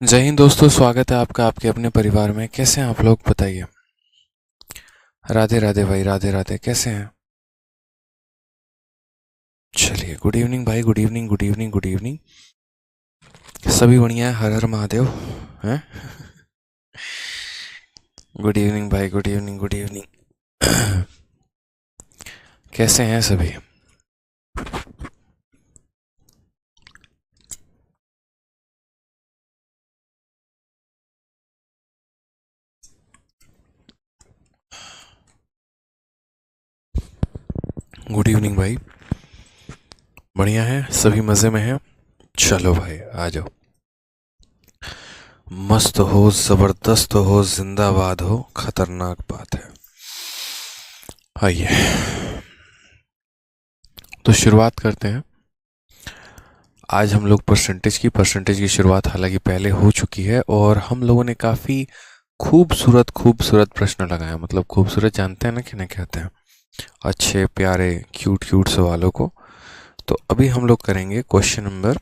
जय हिंद दोस्तों, स्वागत है आपका आपके अपने परिवार में। कैसे हैं आप लोग, बताइए। राधे राधे भाई, राधे राधे। कैसे हैं? चलिए, गुड इवनिंग भाई, good evening, good evening, good evening. सभी बढ़िया है, हर हर महादेव। हैं? गुड इवनिंग भाई, गुड इवनिंग, गुड इवनिंग। कैसे हैं सभी? गुड इवनिंग भाई। बढ़िया है, सभी मज़े में हैं। चलो भाई, आ जाओ। मस्त हो, ज़बरदस्त हो, जिंदाबाद हो, खतरनाक बात है। आइए, तो शुरुआत करते हैं। आज हम लोग परसेंटेज की शुरुआत हालांकि पहले हो चुकी है, और हम लोगों ने काफ़ी खूबसूरत खूबसूरत प्रश्न लगाए। मतलब खूबसूरत जानते हैं ना, किन्हें कहते हैं? अच्छे प्यारे क्यूट क्यूट सवालों को। तो अभी हम लोग करेंगे क्वेश्चन नंबर,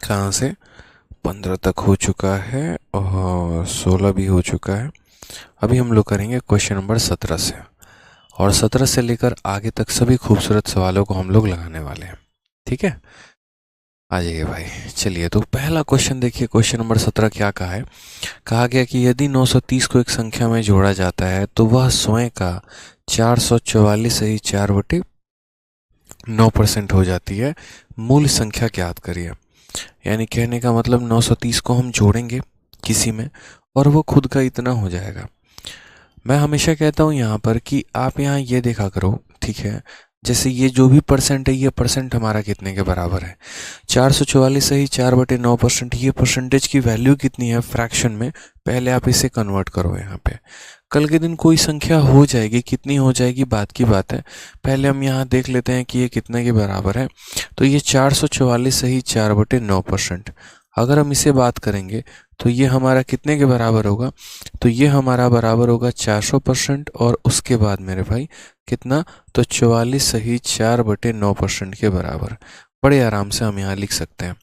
कहाँ से, 15 तक हो चुका है और 16 भी हो चुका है। अभी हम लोग करेंगे क्वेश्चन नंबर 17 से, और 17 से लेकर आगे तक सभी खूबसूरत सवालों को हम लोग लगाने वाले हैं। ठीक है, आ जाइए भाई। चलिए, तो पहला क्वेश्चन देखिए। क्वेश्चन नंबर 17 क्या कहा है? कहा गया कि यदि 930 को एक संख्या में जोड़ा जाता है तो वह स्वयं का 444 सही 4/9% हो जाती है। मूल संख्या ज्ञात करिए। यानी कहने का मतलब 930 को हम जोड़ेंगे किसी में, और वो खुद का इतना हो जाएगा। मैं हमेशा कहता हूँ यहाँ पर कि आप यहाँ ये देखा करो, ठीक है? जैसे ये जो भी परसेंट है, ये परसेंट हमारा कितने के बराबर है? 444 सही 4/9%। ये परसेंटेज की वैल्यू कितनी है फ्रैक्शन में? पहले आप इसे कन्वर्ट करो यहाँ पे। कल के दिन कोई संख्या हो जाएगी, कितनी हो जाएगी बात की बात है। पहले हम यहाँ देख लेते हैं कि ये कितने के बराबर है। तो ये 444 सही 4/9%। अगर हम इसे बात करेंगे तो ये हमारा कितने के बराबर होगा? तो ये हमारा बराबर होगा 400%, और उसके बाद मेरे भाई कितना? तो 44 सही 4/9% के बराबर। बड़े आराम से हम यहाँ लिख सकते हैं।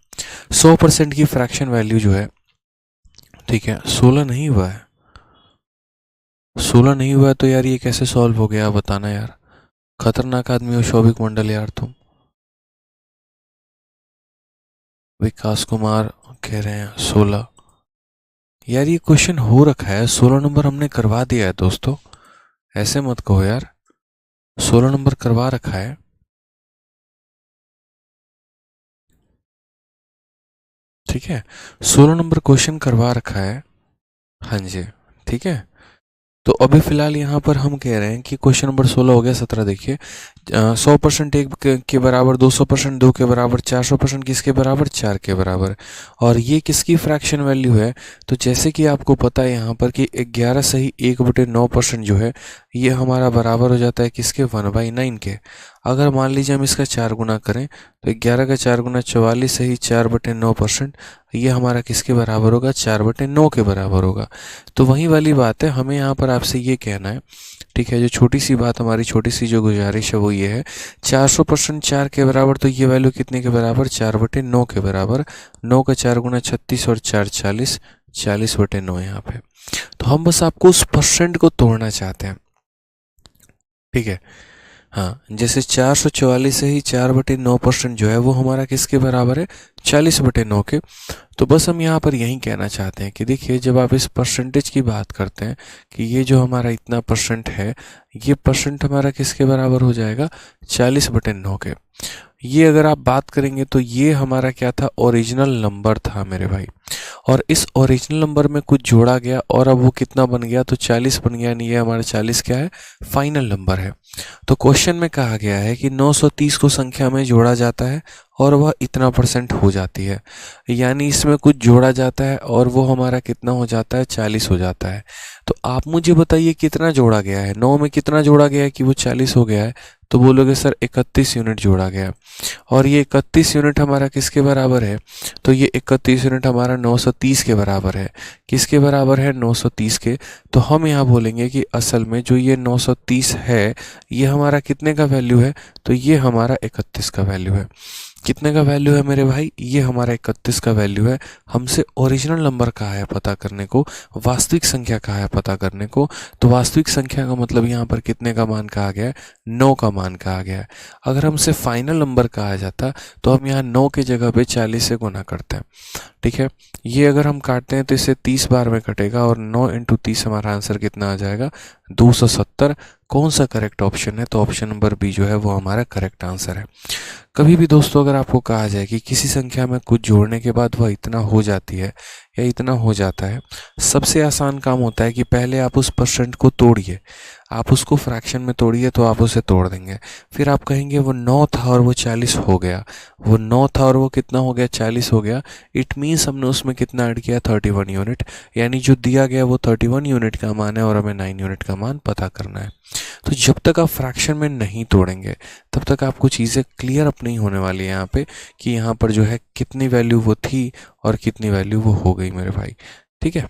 100% की फ्रैक्शन वैल्यू जो है, ठीक है, 16 नहीं हुआ है। 16 नहीं हुआ है तो यार ये कैसे सॉल्व हो गया, बताना यार। खतरनाक आदमी हो शौभिक मंडल यार तुम। विकास कुमार कह रहे हैं 16। यार ये क्वेश्चन हो रखा है, 16 नंबर हमने करवा दिया है दोस्तों। ऐसे मत कहो यार, 16 नंबर करवा रखा है। ठीक है, 16 नंबर क्वेश्चन करवा रखा है। हाँ जी, ठीक है। तो अभी फिलहाल यहाँ पर हम कह रहे हैं कि क्वेश्चन नंबर 16 हो गया। 17 देखिए। 100% एक के बराबर, 200% दो के बराबर, 400% किसके बराबर? 4 के बराबर। और ये किसकी फ्रैक्शन वैल्यू है? तो जैसे कि आपको पता है यहाँ पर कि 11 सही 1/9% जो है, ये हमारा बराबर हो जाता है किसके? 1/9 के। अगर मान लीजिए हम इसका 4 गुना करें, तो 11 का 4 गुना 44 सही 4/9%, ये हमारा किसके बराबर होगा? 4/9 के बराबर होगा। तो वही वाली बात है, हमें यहाँ पर आपसे ये कहना है, ठीक है? जो छोटी सी बात, हमारी छोटी सी जो गुजारिश है वो ये है, 400% 4 के बराबर, तो ये वैल्यू कितने के बराबर? 4/9 के बराबर। 9 का 4 गुना 36 और 4 40, 40/9 यहाँ पे। तो हम बस आपको उस परसेंट को तोड़ना चाहते हैं, ठीक है? हाँ, जैसे 444 से ही 4/9% जो है वो हमारा किसके बराबर है? 40/9 के। तो बस हम यहाँ पर यही कहना चाहते हैं कि देखिए, जब आप इस परसेंटेज की बात करते हैं कि ये जो हमारा इतना परसेंट है, ये परसेंट हमारा किसके बराबर हो जाएगा? 40/9 के। ये अगर आप बात करेंगे तो ये हमारा क्या था? ओरिजिनल नंबर था मेरे भाई। और इस ओरिजिनल नंबर में कुछ जोड़ा गया, और अब वो कितना बन गया? तो 40 बन गया। नहीं, ये हमारा 40 क्या है? फाइनल नंबर है। तो क्वेश्चन में कहा गया है कि 930 को संख्या में जोड़ा जाता है और वह इतना परसेंट हो जाती है। यानी इसमें कुछ जोड़ा जाता है और वो हमारा कितना हो जाता है? 40 हो जाता है। तो आप मुझे बताइए कितना जोड़ा गया है? 9 में कितना जोड़ा गया है कि वो 40 हो गया है? तो बोलोगे सर 31 यूनिट जोड़ा गया। और ये 31 यूनिट हमारा किसके बराबर है? तो ये 31 यूनिट हमारा 930 के बराबर है। किसके बराबर है? 930 के। तो हम यहाँ बोलेंगे कि असल में जो ये 930 है, ये हमारा कितने का वैल्यू है? तो ये हमारा 31 का वैल्यू है। कितने का वैल्यू है मेरे भाई, ये हमारा 31 का वैल्यू है। हमसे ओरिजिनल नंबर कहा है पता करने को, वास्तविक संख्या कहा है पता करने को। तो वास्तविक संख्या का मतलब यहाँ पर कितने का मान कहा गया है, 9 का मान कहा गया है। अगर हमसे फाइनल नंबर कहा जाता तो हम यहाँ 9 की जगह पे 40 से गुना करते हैं। ठीक है, ये अगर हम काटते हैं तो इसे 30 बार में कटेगा और 9 इंटू 30 हमारा आंसर कितना आ जाएगा, 270। कौन सा करेक्ट ऑप्शन है, तो ऑप्शन नंबर बी जो है वो हमारा करेक्ट आंसर है। कभी भी दोस्तों अगर आपको कहा जाए कि किसी संख्या में कुछ जोड़ने के बाद वह इतना हो जाती है या इतना हो जाता है, सबसे आसान काम होता है कि पहले आप उस परसेंट को तोड़िए। आप उसको फ्रैक्शन में तोड़िए तो आप उसे तोड़ देंगे। फिर आप कहेंगे वो 9 था और वो 40 हो गया, वो 9 था और वो कितना हो गया, 40 हो गया। इट मीन्स हमने उसमें कितना ऐड किया, 31 यूनिट। यानी जो दिया गया वो 31 यूनिट का मान है और हमें 9 यूनिट का मान पता करना है। तो जब तक आप फ्रैक्शन में नहीं तोड़ेंगे तब तक आपको चीज़ें क्लियर अप नहीं होने वाली है यहाँ पे, कि यहाँ पर जो है कितनी वैल्यू वो थी और कितनी वैल्यू वो हो गई मेरे भाई। ठीक है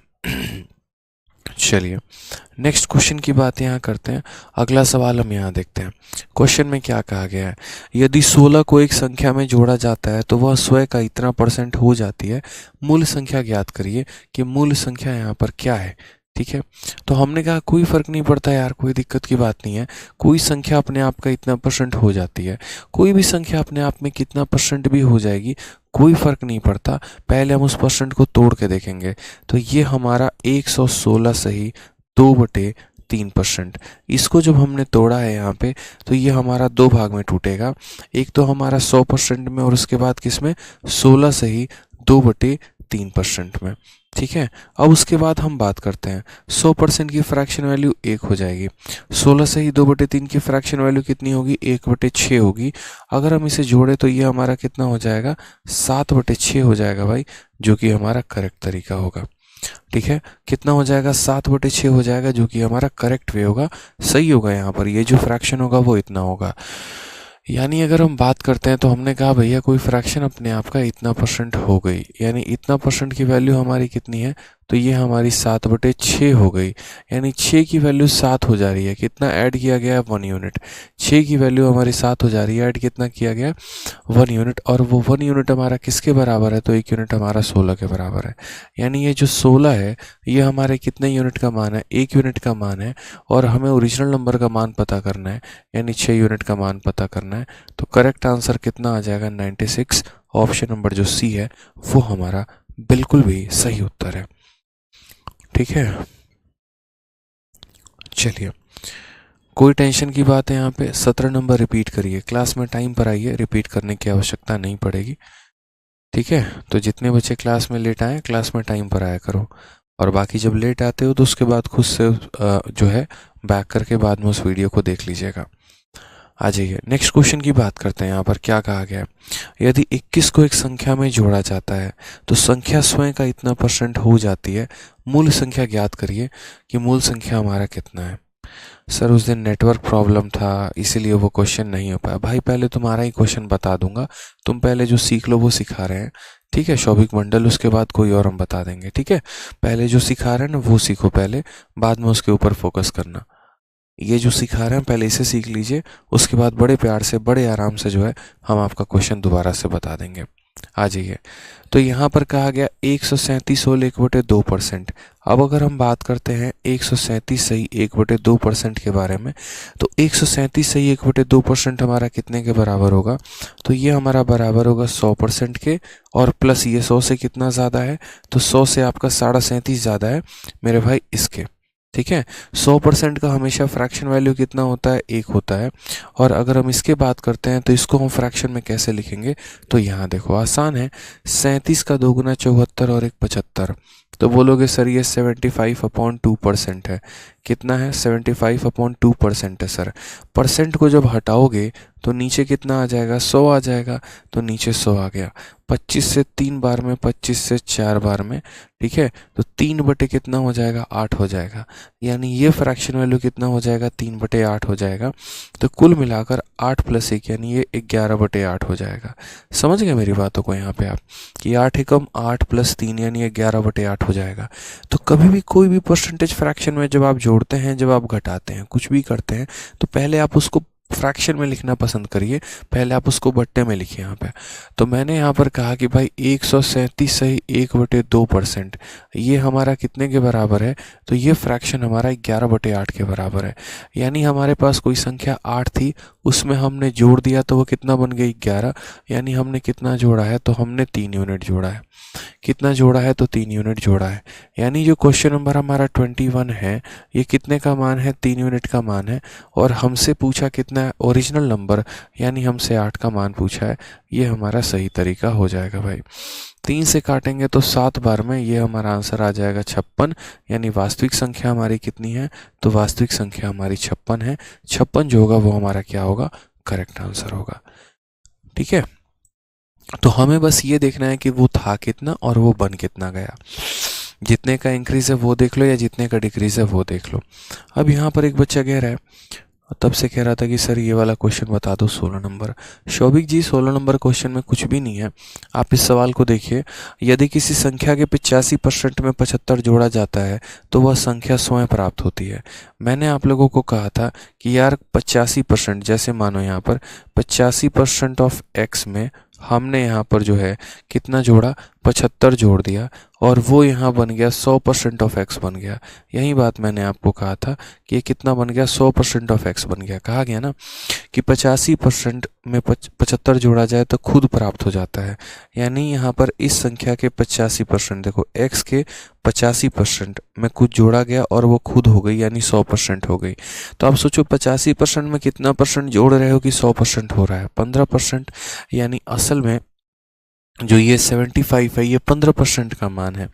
चलिए नेक्स्ट क्वेश्चन की बात यहाँ करते हैं। अगला सवाल हम यहाँ देखते हैं। क्वेश्चन में क्या कहा गया है, यदि 16 को एक संख्या में जोड़ा जाता है तो वह स्वयं का इतना % हो जाती है। मूल संख्या ज्ञात करिए कि मूल संख्या यहाँ पर क्या है। ठीक है, तो हमने कहा कोई फ़र्क नहीं पड़ता यार, कोई दिक्कत की बात नहीं है। कोई संख्या अपने आप का इतना % हो जाती है, कोई भी संख्या अपने आप में कितना % भी हो जाएगी, कोई फ़र्क नहीं पड़ता। पहले हम उस % को तोड़ के देखेंगे। तो ये हमारा 116 सही 2/3%। इसको जब हमने तोड़ा है यहाँ पे तो ये हमारा दो भाग में टूटेगा। एक तो हमारा 100% में और उसके बाद किस में, 16 सही 2/3% में। ठीक है, अब उसके बाद हम बात करते हैं 100% की फ्रैक्शन वैल्यू 1 हो जाएगी। 16 से ही 2/3 की फ्रैक्शन वैल्यू कितनी होगी, 1/6 होगी। अगर हम इसे जोड़े तो ये हमारा कितना हो जाएगा, 7/6 हो जाएगा भाई, जो कि हमारा करेक्ट तरीका होगा। ठीक है, कितना हो जाएगा, 7/6 हो जाएगा, जो कि हमारा करेक्ट वे होगा, सही होगा। यहाँ पर ये जो फ्रैक्शन होगा वो इतना होगा। यानी अगर हम बात करते हैं तो हमने कहा भैया कोई फ्रैक्शन अपने आप का इतना % हो गई, यानी इतना % की वैल्यू हमारी कितनी है, तो ये हमारी 7/6 हो गई। यानी 6 की वैल्यू 7 हो जा रही है, कितना ऐड किया गया है, 1 यूनिट। 6 की वैल्यू हमारी 7 हो जा रही है, ऐड कितना किया गया, 1 यूनिट। और वो 1 यूनिट हमारा किसके बराबर है, तो 1 यूनिट हमारा 16 के बराबर है। यानी ये जो 16 है ये हमारे कितने यूनिट का मान है, 1 यूनिट का मान है। और हमें ओरिजिनल नंबर का मान पता करना है, यानी 6 यूनिट का मान पता करना है। तो करेक्ट आंसर कितना आ जाएगा, 96। ऑप्शन नंबर जो सी है वो हमारा बिल्कुल भी सही उत्तर है। ठीक है, चलिए कोई टेंशन की बात है यहाँ पे, 17 नंबर रिपीट करिए। क्लास में टाइम पर आइए, रिपीट करने की आवश्यकता नहीं पड़ेगी। ठीक है, तो जितने बच्चे क्लास में लेट आए क्लास में टाइम पर आया करो, और बाकी जब लेट आते हो तो उसके बाद खुद से जो है बैक करके बाद में उस वीडियो को देख लीजिएगा। आ जाइए नेक्स्ट क्वेश्चन की बात करते हैं। यहाँ पर क्या कहा गया है, यदि 21 को एक संख्या में जोड़ा जाता है तो संख्या स्वयं का इतना % हो जाती है। मूल संख्या ज्ञात करिए कि मूल संख्या हमारा कितना है। सर उस दिन नेटवर्क प्रॉब्लम था इसीलिए वो क्वेश्चन नहीं हो पाया। भाई पहले तुम्हारा ही क्वेश्चन बता दूंगा, तुम पहले जो सीख लो वो सिखा रहे हैं। ठीक है शौभिक मंडल, उसके बाद कोई और हम बता देंगे। ठीक है, पहले जो सिखा रहे हैं ना वो सीखो पहले, बाद में उसके ऊपर फोकस करना। ये जो सिखा रहे हैं पहले इसे सीख लीजिए, उसके बाद बड़े प्यार से बड़े आराम से जो है हम आपका क्वेश्चन दोबारा से बता देंगे। आ जाइए, तो यहाँ पर कहा गया 137 होल 1/2%। अब अगर हम बात करते हैं 137 सही 1/2% के बारे में, तो 137 सही 1/2% हमारा कितने के बराबर होगा, तो ये हमारा बराबर होगा 100% के, और प्लस ये 100 से कितना ज़्यादा है, तो 100 से आपका 37.5 ज़्यादा है मेरे भाई इसके। ठीक है, 100% का हमेशा फ्रैक्शन वैल्यू कितना होता है, 1 होता है। और अगर हम इसके बात करते हैं तो इसको हम फ्रैक्शन में कैसे लिखेंगे, तो यहाँ देखो आसान है, 37 का 2 गुना 74 और 1 75। तो बोलोगे सर ये 75/2% है। कितना है, 75/2% है सर। परसेंट को जब हटाओगे तो नीचे कितना आ जाएगा, 100 आ जाएगा। तो नीचे 100 आ गया। 25 से 3 बार में, 25 से 4 बार में। ठीक है, तो 3 बटे कितना हो जाएगा, 8 हो जाएगा। यानी ये फ्रैक्शन वैल्यू कितना हो जाएगा, 3/8 हो जाएगा। तो कुल मिलाकर 8 + 1 यानी ये 11/8 हो जाएगा। समझ गए मेरी बातों को यहाँ पे आप, कि 8 एकम 8 + 3 यानी 11/8 हो जाएगा। तो कभी भी कोई भी परसेंटेज फ्रैक्शन में जब आप जोड़ते हैं, जब आप घटाते हैं, कुछ भी करते हैं, तो पहले आप उसको फ्रैक्शन में लिखना पसंद करिए, पहले आप उसको बट्टे में लिखिए यहाँ पे। तो मैंने यहाँ पर कहा कि भाई 137 सही 1/2%, ये हमारा कितने के बराबर है, तो ये फ्रैक्शन हमारा 11/8 के बराबर है। यानी हमारे पास कोई संख्या 8 थी, उसमें हमने जोड़ दिया तो वो कितना बन गई 11, यानी हमने कितना जोड़ा है, तो हमने 3 यूनिट जोड़ा है। कितना जोड़ा है, तो 3 यूनिट जोड़ा है। यानी जो क्वेश्चन नंबर हमारा 21 है, ये कितने का मान है, 3 यूनिट का मान है। और हमसे पूछा कितना है, ओरिजिनल नंबर, यानी हमसे 8 का मान पूछा है। ये हमारा सही तरीका हो जाएगा भाई। 3 से काटेंगे तो 7 बार में, ये हमारा आंसर आ जाएगा 56। यानी वास्तविक संख्या हमारी कितनी है, तो वास्तविक संख्या हमारी 56 है। 56 जो होगा वो हमारा क्या होगा, करेक्ट आंसर होगा। ठीक है, तो हमें बस ये देखना है कि वो था कितना और वो बन कितना गया। जितने का इंक्रीज है वो देख लो या जितने का डिक्रीज है वो देख लो। अब यहाँ पर एक बच्चा कह रहा है, तब से कह रहा था कि सर ये वाला क्वेश्चन बता दो 16 नंबर। शौभिक जी 16 नंबर क्वेश्चन में कुछ भी नहीं है। आप इस सवाल को देखिए, यदि किसी संख्या के 85% में 75 जोड़ा जाता है तो वह संख्या स्वयं प्राप्त होती है। मैंने आप लोगों को कहा था कि यार 85%, जैसे मानो यहाँ पर 85% ऑफ एक्स में हमने यहाँ पर जो है कितना जोड़ा, 75 जोड़ दिया और वो यहाँ बन गया 100% ऑफ एक्स बन गया। यही बात मैंने आपको कहा था कि ये कितना बन गया, 100% ऑफ एक्स बन गया। कहा गया ना कि 85% में 75 जोड़ा जाए तो खुद प्राप्त हो जाता है। यानी यहाँ पर इस संख्या के 85%, देखो एक्स के 85% में कुछ जोड़ा गया और वो खुद हो गई, यानी 100% हो गई। तो आप सोचो 85% में कितना परसेंट जोड़ रहे हो कि 100% हो रहा है, 15%। यानी असल में जो ये 75 है ये 15% का मान है।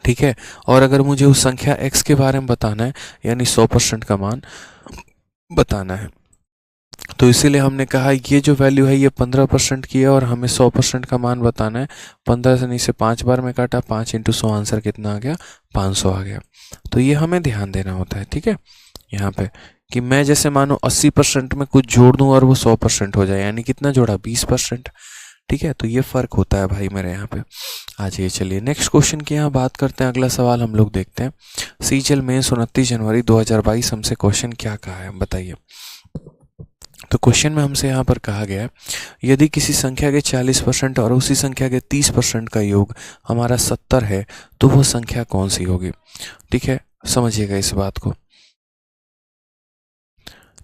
ठीक है, और अगर मुझे उस संख्या x के बारे में बताना है, यानी 100% का मान बताना है, तो इसीलिए हमने कहा ये जो वैल्यू है ये 15% की है और हमें 100% का मान बताना है। 15 से नहीं से 5 बार में काटा, 5 × 100 आंसर कितना आ गया, 500 आ गया। तो ये हमें ध्यान देना होता है। ठीक है, यहाँ पे कि मैं जैसे मानो 80% में कुछ जोड़ दूं और वो 100% हो जाए, यानी कितना जोड़ा, 20%। ठीक है, तो ये फ़र्क होता है भाई मेरे यहाँ पे। आ जाइए, चलिए नेक्स्ट क्वेश्चन की यहाँ बात करते हैं। अगला सवाल हम लोग देखते हैं। सीजीएल में 29 जनवरी 2022 हमसे क्वेश्चन क्या कहा है बताइए। तो क्वेश्चन में हमसे यहाँ पर कहा गया है, यदि किसी संख्या के 40% और उसी संख्या के 30% का योग हमारा 70 है तो वो संख्या कौन सी होगी। ठीक है, समझिएगा इस बात को।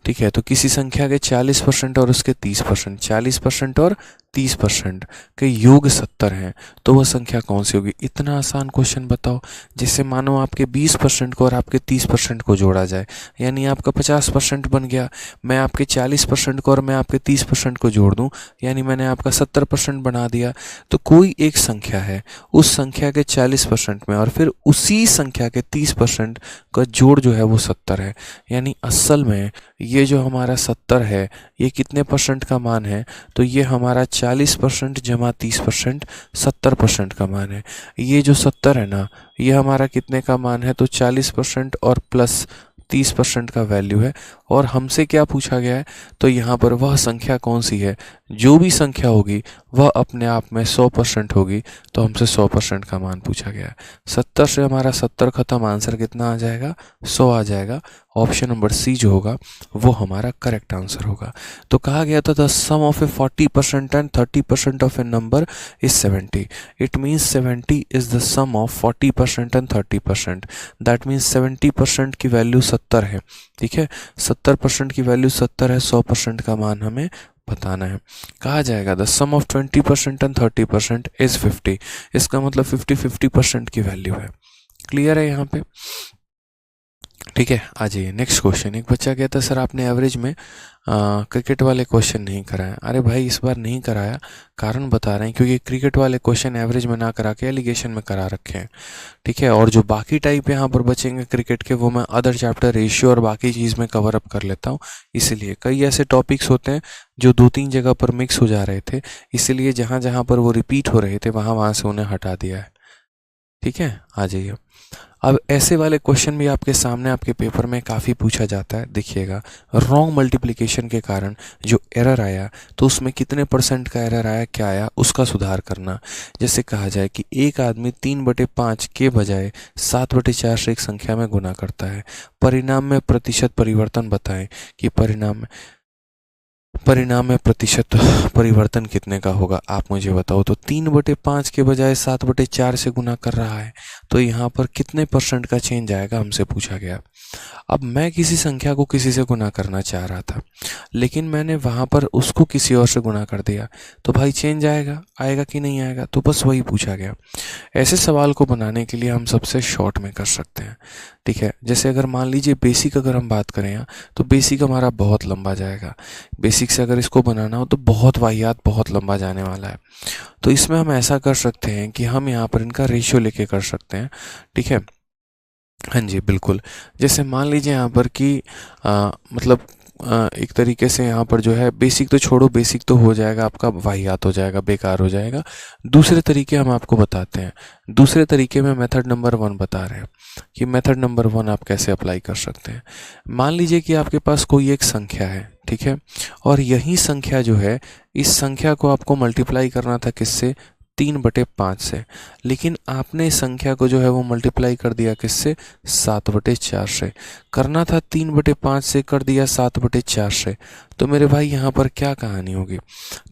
ठीक है, तो किसी संख्या के 40% और उसके 30%, 40% और 30% के योग 70 हैं तो वह संख्या कौन सी होगी। इतना आसान क्वेश्चन बताओ। जैसे मानो आपके 20% को और आपके 30% को जोड़ा जाए, यानी आपका 50% बन गया। मैं आपके 40% को और मैं आपके 30% को जोड़ दूं, यानी मैंने आपका 70% बना दिया। तो कोई एक संख्या है, उस संख्या के 40% में और फिर उसी संख्या के 30% का जोड़ जो है वो 70 है। यानी असल में ये जो हमारा 70 है ये कितने परसेंट का मान है, तो ये हमारा 40% जमा 30% 70% का मान है। ये जो 70 है ना, ये हमारा कितने का मान है, तो 40% और प्लस 30% का वैल्यू है। और हमसे क्या पूछा गया है, तो यहाँ पर वह संख्या कौन सी है, जो भी संख्या होगी वह अपने आप में 100% होगी। तो हमसे 100% का मान पूछा गया है। 70 से हमारा 70 खत्म, आंसर कितना आ जाएगा, 100 आ जाएगा। ऑप्शन नंबर सी जो होगा वो हमारा करेक्ट आंसर होगा। तो कहा गया था the sum of a 40% and 30% of a number is 70। It means 70 is the sum of 40% and 30%। That means 70% की वैल्यू 70 है। ठीक है, 70% की वैल्यू 70 है, 100% का मान हमें बताना है। कहा जाएगा the sum of 20% and 30% is 50। इसका मतलब 50% की वैल्यू है। क्लियर है यहाँ पे। ठीक है, आ जाइए नेक्स्ट क्वेश्चन। एक बच्चा कहता है सर आपने एवरेज में क्रिकेट वाले क्वेश्चन नहीं कराया। अरे भाई इस बार नहीं कराया, कारण बता रहे हैं, क्योंकि क्रिकेट वाले क्वेश्चन एवरेज में ना करा के एलिगेशन में करा रखे हैं। ठीक है, और जो बाकी टाइप यहाँ पर बचेंगे क्रिकेट के, वो मैं अदर चैप्टर रेशियो और बाकी चीज़ में कवर अप कर लेता हूँ। इसीलिए कई ऐसे टॉपिक्स होते हैं जो 2-3 जगह पर मिक्स हो जा रहे थे, इसीलिए जहाँ जहाँ पर वो रिपीट हो रहे थे वहाँ से उन्हें हटा दिया है। ठीक है, आ जाइए। अब ऐसे वाले क्वेश्चन भी आपके सामने आपके पेपर में काफ़ी पूछा जाता है। देखिएगा, रॉन्ग मल्टीप्लिकेशन के कारण जो एरर आया, तो उसमें कितने % का एरर आया, क्या आया, उसका सुधार करना। जैसे कहा जाए कि एक आदमी 3/5 के बजाय 7/4 से एक संख्या में गुना करता है, परिणाम में प्रतिशत परिवर्तन बताएं कि परिणाम में प्रतिशत परिवर्तन कितने का होगा, आप मुझे बताओ। तो 3/5 के बजाय 7/4 से गुना कर रहा है, तो यहाँ पर कितने % का चेंज आएगा, हमसे पूछा गया। अब मैं किसी संख्या को किसी से गुना करना चाह रहा था, लेकिन मैंने वहाँ पर उसको किसी और से गुना कर दिया, तो भाई चेंज आएगा कि नहीं आएगा, तो बस वही पूछा गया। ऐसे सवाल को बनाने के लिए हम सबसे शॉर्ट में कर सकते हैं। ठीक है, जैसे अगर मान लीजिए बेसिक अगर हम बात करें यहाँ, तो बेसिक हमारा बहुत लंबा जाएगा। बेसिक से अगर इसको बनाना हो तो बहुत वाहियात, बहुत लंबा जाने वाला है। तो इसमें हम ऐसा कर सकते हैं कि हम यहाँ पर इनका रेशियो लेके कर सकते हैं। ठीक है, हाँ जी बिल्कुल। जैसे मान लीजिए यहाँ पर कि मतलब एक तरीके से यहाँ पर जो है, बेसिक तो छोड़ो, बेसिक तो हो जाएगा आपका, वाहियात हो जाएगा, बेकार हो जाएगा। दूसरे तरीके हम आपको बताते हैं। दूसरे तरीके में मेथड नंबर 1 बता रहे हैं कि मेथड नंबर 1 आप कैसे अप्लाई कर सकते हैं। मान लीजिए कि आपके पास कोई एक संख्या है, ठीक है, और यही संख्या जो है, इस संख्या को आपको मल्टीप्लाई करना था किससे, 3/5 से, लेकिन आपने इस संख्या को जो है वो मल्टीप्लाई कर दिया किससे, 7/4 से। करना था 3/5 से, कर दिया 7/4 से। तो मेरे भाई यहाँ पर क्या कहानी होगी।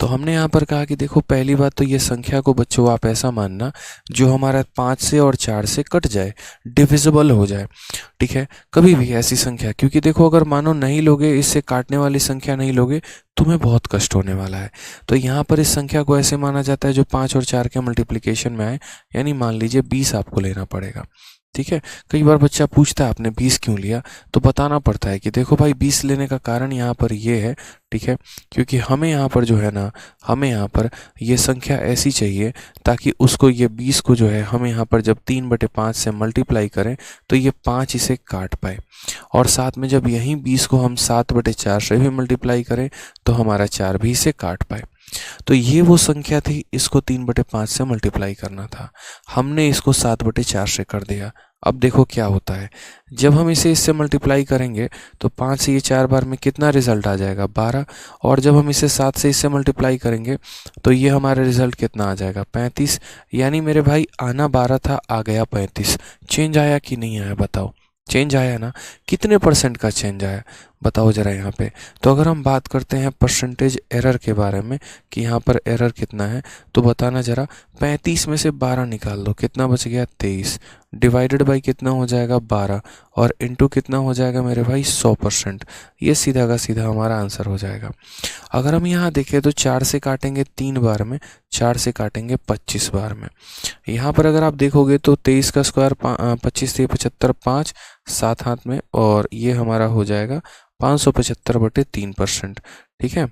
तो हमने यहाँ पर कहा कि देखो, पहली बात तो ये संख्या को बच्चों आप ऐसा मानना जो हमारा 5 से और 4 से कट जाए, डिविजिबल हो जाए। ठीक है, कभी भी ऐसी संख्या, क्योंकि देखो अगर मानो नहीं लोगे, इससे काटने वाली संख्या नहीं लोगे, तुम्हें बहुत कष्ट होने वाला है। तो यहाँ पर इस संख्या को ऐसे माना जाता है जो 5 और 4 के मल्टीप्लिकेशन में आए, यानी मान लीजिए 20 आपको लेना पड़ेगा। ठीक है, कई बार बच्चा पूछता है आपने 20 क्यों लिया, तो बताना पड़ता है कि देखो भाई 20 लेने का कारण यहाँ पर ये है, ठीक है, क्योंकि हमें यहाँ पर जो है ना, हमें यहाँ पर ये संख्या ऐसी चाहिए ताकि उसको, ये 20 को जो है हम यहाँ पर जब 3/5 से मल्टीप्लाई करें तो ये 5 इसे काट पाए, और साथ में जब यहीं 20 को हम 7/4 से भी मल्टीप्लाई करें तो हमारा 4 भी इसे काट पाए। तो ये वो संख्या थी, इसको 3/5 से मल्टीप्लाई करना था, हमने इसको 7/4 से कर दिया। अब देखो क्या होता है, जब हम इसे इससे मल्टीप्लाई करेंगे तो 5 से ये 4 बार में कितना रिजल्ट आ जाएगा, 12, और जब हम इसे 7 से इससे मल्टीप्लाई करेंगे तो ये हमारा रिजल्ट कितना आ जाएगा, 35। यानी मेरे भाई आना 12 था, आ गया 35। चेंज आया कि नहीं आया, बताओ। चेंज आया ना, कितने % का चेंज आया, बताओ ज़रा यहाँ पे। तो अगर हम बात करते हैं परसेंटेज एरर के बारे में कि यहाँ पर एरर कितना है, तो बताना ज़रा। 35 में से 12 निकाल दो, कितना बच गया, 23, डिवाइडेड बाई कितना हो जाएगा, 12, और इनटू कितना हो जाएगा मेरे भाई, 100%। ये सीधा का सीधा हमारा आंसर हो जाएगा। अगर हम यहाँ देखें तो 4 से काटेंगे 3 बार में, 4 से काटेंगे 25 बार में। यहाँ पर अगर आप देखोगे तो 23 का स्क्वायर 25 से 75, 5 7 हाथ में, और ये हमारा हो जाएगा 575/3%। ठीक है,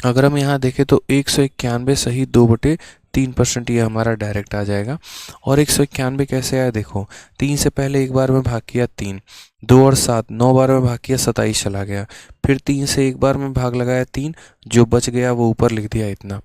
अगर हम यहाँ देखें तो 191 सही 2/3%, ये हमारा डायरेक्ट आ जाएगा। और 191 कैसे आया, देखो 3 से पहले एक बार में भाग किया 3, 2 और 7, 9 बार में भाग किया 27 चला गया, फिर 3 से एक बार में भाग लगाया 3, जो बच गया वो ऊपर लिख दिया इतना।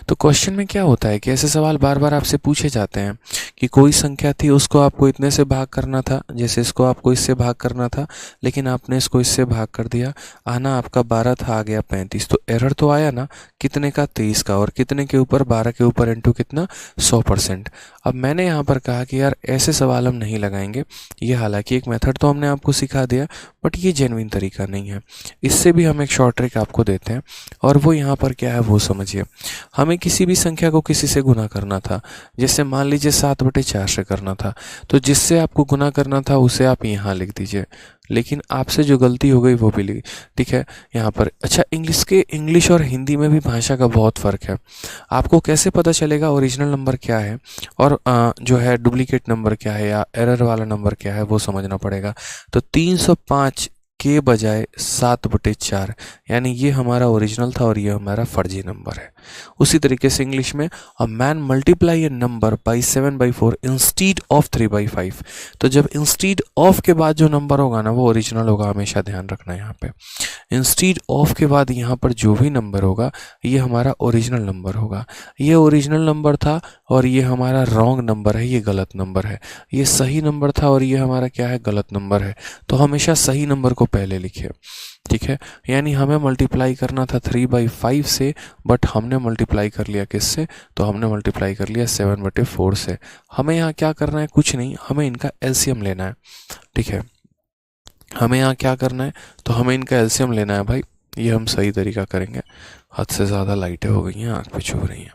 तो क्वेश्चन में क्या होता है कि ऐसे सवाल बार बार आपसे पूछे जाते हैं कि कोई संख्या थी, उसको आपको इतने से भाग करना था, जैसे इसको आपको इससे भाग करना था, लेकिन आपने इसको इससे भाग कर दिया, आना आपका 12 था, आ गया 35। तो एरर तो आया ना, कितने का, 23 का, और कितने के ऊपर, 12 के ऊपर, इनटू कितना, 100%। अब मैंने यहाँ पर कहा कि यार ऐसे सवाल हम नहीं लगाएंगे, ये हालांकि एक मेथड तो हमने आपको सिखा दिया, बट ये जेन्युइन तरीका नहीं है। इससे भी हम एक शॉर्ट ट्रिक आपको देते हैं, और वो यहाँ पर क्या है वो समझिए। हमें किसी भी संख्या को किसी से गुना करना था, जैसे मान लीजिए 7/4 से करना था, तो जिससे आपको गुना करना था उसे आप यहाँ लिख दीजिए, लेकिन आपसे जो गलती हो गई वो भी लिखी। ठीक है, यहाँ पर अच्छा, इंग्लिश और हिंदी में भी भाषा का बहुत फ़र्क है। आपको कैसे पता चलेगा ओरिजिनल नंबर क्या है और जो है डुप्लीकेट नंबर क्या है या एरर वाला नंबर क्या है, वो समझना पड़ेगा। तो 305 के बजाय 7/4, यानी ये हमारा ओरिजिनल था और ये हमारा फर्जी नंबर है। उसी तरीके से इंग्लिश में, a man multiply A number by 7/4 instead of 3/5। तो जब इंस्टीड ऑफ के बाद जो नंबर होगा ना, वो ओरिजिनल होगा, हमेशा ध्यान रखना है यहाँ पे। इंस्टीड ऑफ के बाद यहाँ पर जो भी नंबर होगा, ये हमारा ओरिजिनल नंबर होगा। ये ओरिजिनल नंबर था और ये हमारा रॉन्ग नंबर है, ये गलत नंबर है। ये सही नंबर था और ये हमारा क्या है, गलत नंबर है। तो हमेशा सही नंबर को पहले लिखिए, ठीक है। यानी हमें मल्टीप्लाई करना था 3/5 से, बट हमने मल्टीप्लाई कर लिया किससे, तो हमने मल्टीप्लाई कर लिया 7/4 से। हमें यहाँ क्या करना है, कुछ नहीं, हमें इनका एलसीएम लेना है, ठीक है। हमें यहाँ क्या करना है, तो हमें इनका एलसीएम लेना है भाई। ये हम सही तरीका करेंगे, हद से ज़्यादा लाइटें हो गई हैं, आँख पे छू रही हैं।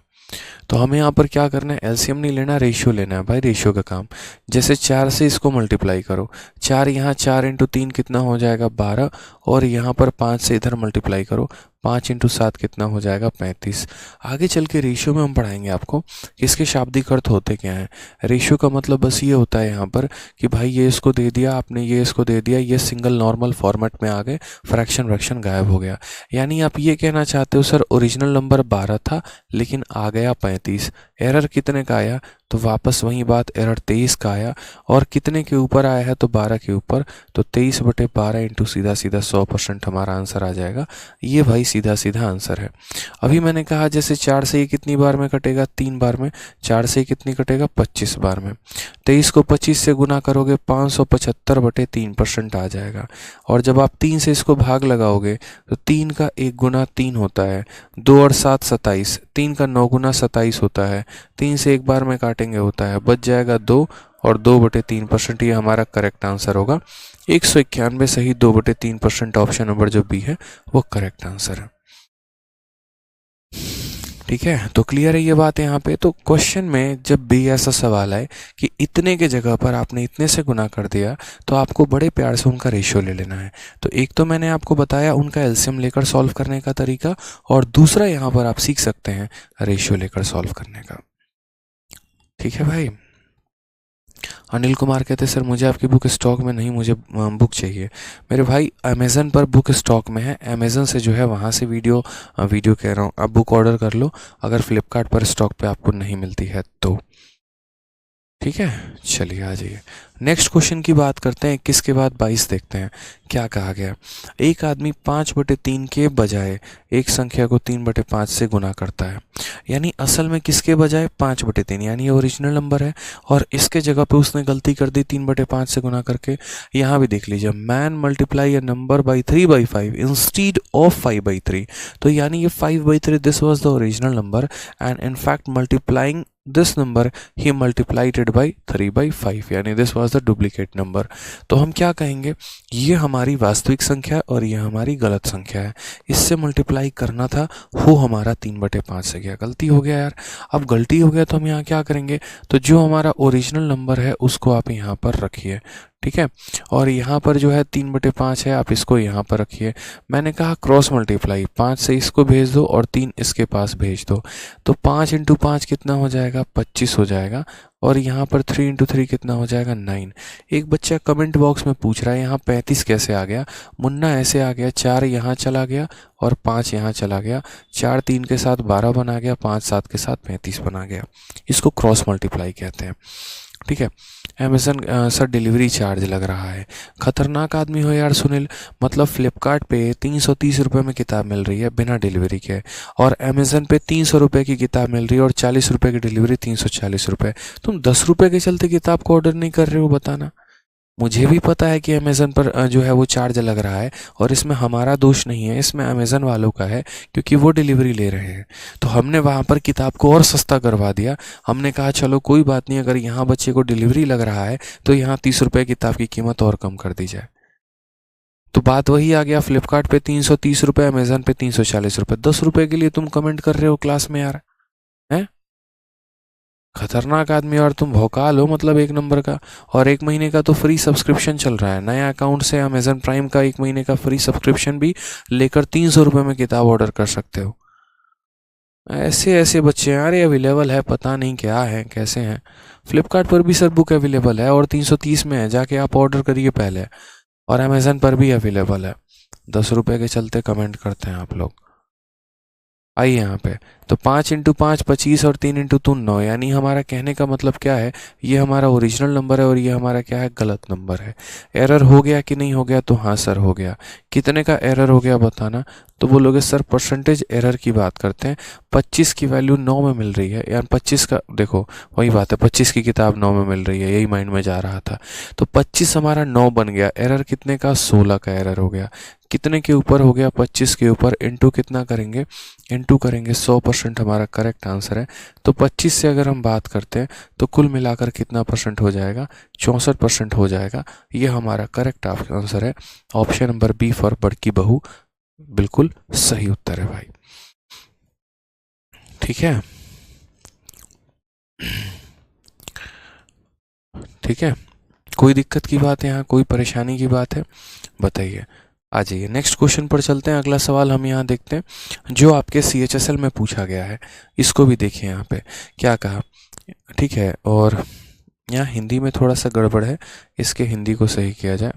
तो हमें यहाँ पर क्या करना है, एलसीएम नहीं लेना, रेशियो लेना है भाई, रेशियो का काम। जैसे 4 से इसको मल्टीप्लाई करो, 4 यहाँ 4 × 3 कितना हो जाएगा, 12। और यहाँ पर 5 से इधर मल्टीप्लाई करो, 5 × 7 कितना हो जाएगा, 35। आगे चल के रेशियो में हम पढ़ाएंगे आपको कि इसके शाब्दिक अर्थ होते क्या हैं। रेशियो का मतलब बस ये होता है यहाँ पर कि भाई ये इसको दे दिया आपने, ये इसको दे दिया, ये सिंगल नॉर्मल फॉर्मेट में आ गए, फ्रैक्शन व्रैक्शन गायब हो गया। यानी आप ये कहना चाहते हो सर ओरिजिनल नंबर 12 था लेकिन आ गया 35। एरर कितने का आया, तो वापस वही बात, एरर 23 का आया। और कितने के ऊपर आया है, तो 12 के ऊपर, तो 23/12 इंटू सीधा सीधा 100% हमारा आंसर आ जाएगा। ये भाई सीधा सीधा आंसर है। अभी मैंने कहा जैसे 4 से ये कितनी बार में कटेगा, 3 बार में। 4 से कितनी कटेगा, 25 बार में। 23 को 25 से गुना करोगे, 575/3% आ जाएगा। और जब आप 3 से इसको भाग लगाओगे तो 3 का 1 गुना 3 होता है, 2 और 7 27, 3 का 9 गुना 27 होता है, 3 से एक बार में काटेंगे होता है, बच जाएगा 2 और 2/3%। ये हमारा करेक्ट आंसर होगा। 191 सही 2/3%, ऑप्शन नंबर जो बी है वो करेक्ट आंसर है, ठीक है। तो क्लियर है ये बात यहाँ पे। तो क्वेश्चन में जब भी ऐसा सवाल आए कि इतने के जगह पर आपने इतने से गुना कर दिया, तो आपको बड़े प्यार से उनका रेशियो ले लेना है। तो एक तो मैंने आपको बताया उनका एलसीएम लेकर सॉल्व करने का तरीका, और दूसरा यहाँ पर आप सीख सकते हैं रेशियो लेकर सॉल्व करने का, ठीक है भाई। अनिल कुमार कहते सर मुझे आपकी बुक स्टॉक में नहीं, मुझे बुक चाहिए। मेरे भाई अमेज़न पर बुक स्टॉक में है, अमेज़न से जो है वहाँ से वीडियो कह रहा हूँ, आप बुक ऑर्डर कर लो अगर फ्लिपकार्ट पर स्टॉक पे आपको नहीं मिलती है तो, ठीक है। चलिए आ जाइए, नेक्स्ट क्वेश्चन की बात करते हैं। 21 के बाद 22 देखते हैं क्या कहा गया। एक आदमी 5/3 के बजाय एक संख्या को 3/5 से गुना करता है। यानी असल में किसके बजाय, 5/3, यानी ये ओरिजिनल नंबर है और इसके जगह पे उसने गलती कर दी 3/5 से गुना करके। यहाँ भी देख लीजिए, man multiply a number by 3/5 instead of 5/3। तो यानी ये 5/3 this was the original number and in fact multiplying this number he multiplied it by 3/5, यानी this was the duplicate number। तो हम क्या कहेंगे, ये हमारी वास्तविक संख्या है और ये हमारी गलत संख्या है, इससे मल्टीप्लाई करना था, हो हमारा 3/5 से गया, गलती हो गया यार। अब गलती हो गया तो हम यहाँ क्या करेंगे, तो जो हमारा ओरिजिनल नंबर है उसको आप यहाँ पर रखिए, ठीक है। और यहाँ पर जो है 3/5 है, आप इसको यहाँ पर रखिए। मैंने कहा क्रॉस मल्टीप्लाई, 5 से इसको भेज दो और 3 इसके पास भेज दो, तो 5 × 5 कितना हो जाएगा, 25 हो जाएगा। और यहाँ पर 3 × 3 कितना हो जाएगा, 9। एक बच्चा कमेंट बॉक्स में पूछ रहा है यहाँ 35 कैसे आ गया। मुन्ना ऐसे आ गया, 4 यहाँ चला गया और 5 यहाँ चला गया, 4 3 के साथ 12 बना गया, 5 7 के साथ 35 बना गया। इसको क्रॉस मल्टीप्लाई कहते हैं, ठीक है। अमेज़न सर डिलीवरी चार्ज लग रहा है, खतरनाक आदमी हो यार सुनील। मतलब फ्लिपकार्ट पे 330 रुपये में किताब मिल रही है बिना डिलीवरी के, और अमेज़न पे 300 रुपये की किताब मिल रही है और 40 रुपये की डिलीवरी, 340 रुपये। तुम 10 रुपये के चलते किताब को ऑर्डर नहीं कर रहे हो, बताना। मुझे भी पता है कि अमेज़न पर जो है वो चार्ज लग रहा है और इसमें हमारा दोष नहीं है, इसमें अमेज़न वालों का है क्योंकि वो डिलीवरी ले रहे हैं। तो हमने वहाँ पर किताब को और सस्ता करवा दिया। हमने कहा चलो कोई बात नहीं, अगर यहाँ बच्चे को डिलीवरी लग रहा है तो यहाँ 30 रुपये किताब की कीमत और कम कर दी जाए। तो बात वही आ गया, फ्लिपकार्ट पे 330 रुपये, अमेज़न पे 340 रुपये। 10 रुपये के लिए तुम कमेंट कर रहे हो क्लास में यार, हैं? खतरनाक आदमी। और तुम भौकाल हो मतलब एक नंबर का। और 1 महीने का तो फ्री सब्सक्रिप्शन चल रहा है, नया अकाउंट से अमेज़न प्राइम का 1 महीने का फ्री सब्सक्रिप्शन भी लेकर 300 रुपये में किताब ऑर्डर कर सकते हो। ऐसे ऐसे बच्चे यार, ये अवेलेबल है, पता नहीं क्या है कैसे हैं। फ्लिपकार्ट पर भी सर बुक अवेलेबल है और 330 में है, जाके आप ऑर्डर करिए पहले। और अमेज़न पर भी अवेलेबल है। 10 रुपये के चलते कमेंट करते हैं आप लोग। आइए यहाँ पे तो 5 इंटू 5 25 और 3 इंटू 2 9, यानी हमारा कहने का मतलब क्या है, ये हमारा ओरिजिनल नंबर है और ये हमारा क्या है, गलत नंबर है। एरर हो गया कि नहीं हो गया, तो हाँ सर हो गया। कितने का एरर हो गया बताना, तो बोलोगे सर परसेंटेज एरर की बात करते हैं, 25 की वैल्यू 9 में मिल रही है, यानी 25 का देखो वही बात है, 25 की किताब 9 में मिल रही है, यही माइंड में जा रहा था। तो 25 हमारा 9 बन गया, एरर कितने का, 16 का एरर हो गया। कितने के ऊपर हो गया, 25 के ऊपर, इंटू कितना करेंगे, इंटू करेंगे 100%, हमारा करेक्ट आंसर है। तो 25 से अगर हम बात करते हैं तो कुल मिलाकर कितना परसेंट हो जाएगा, 64% हो जाएगा। ये हमारा करेक्ट आंसर है, ऑप्शन नंबर बी फॉर बड़की बहू बिल्कुल सही उत्तर है भाई। ठीक है, ठीक है, कोई दिक्कत की बात है यहाँ, कोई परेशानी की बात है, बताइए। आ जाइए नेक्स्ट क्वेश्चन पर चलते हैं। अगला सवाल हम यहाँ देखते हैं जो आपके CHSL में पूछा गया है, इसको भी देखिए यहाँ पे क्या कहा। ठीक है, और यहाँ हिंदी में थोड़ा सा गड़बड़ है, इसके हिंदी को सही किया जाए।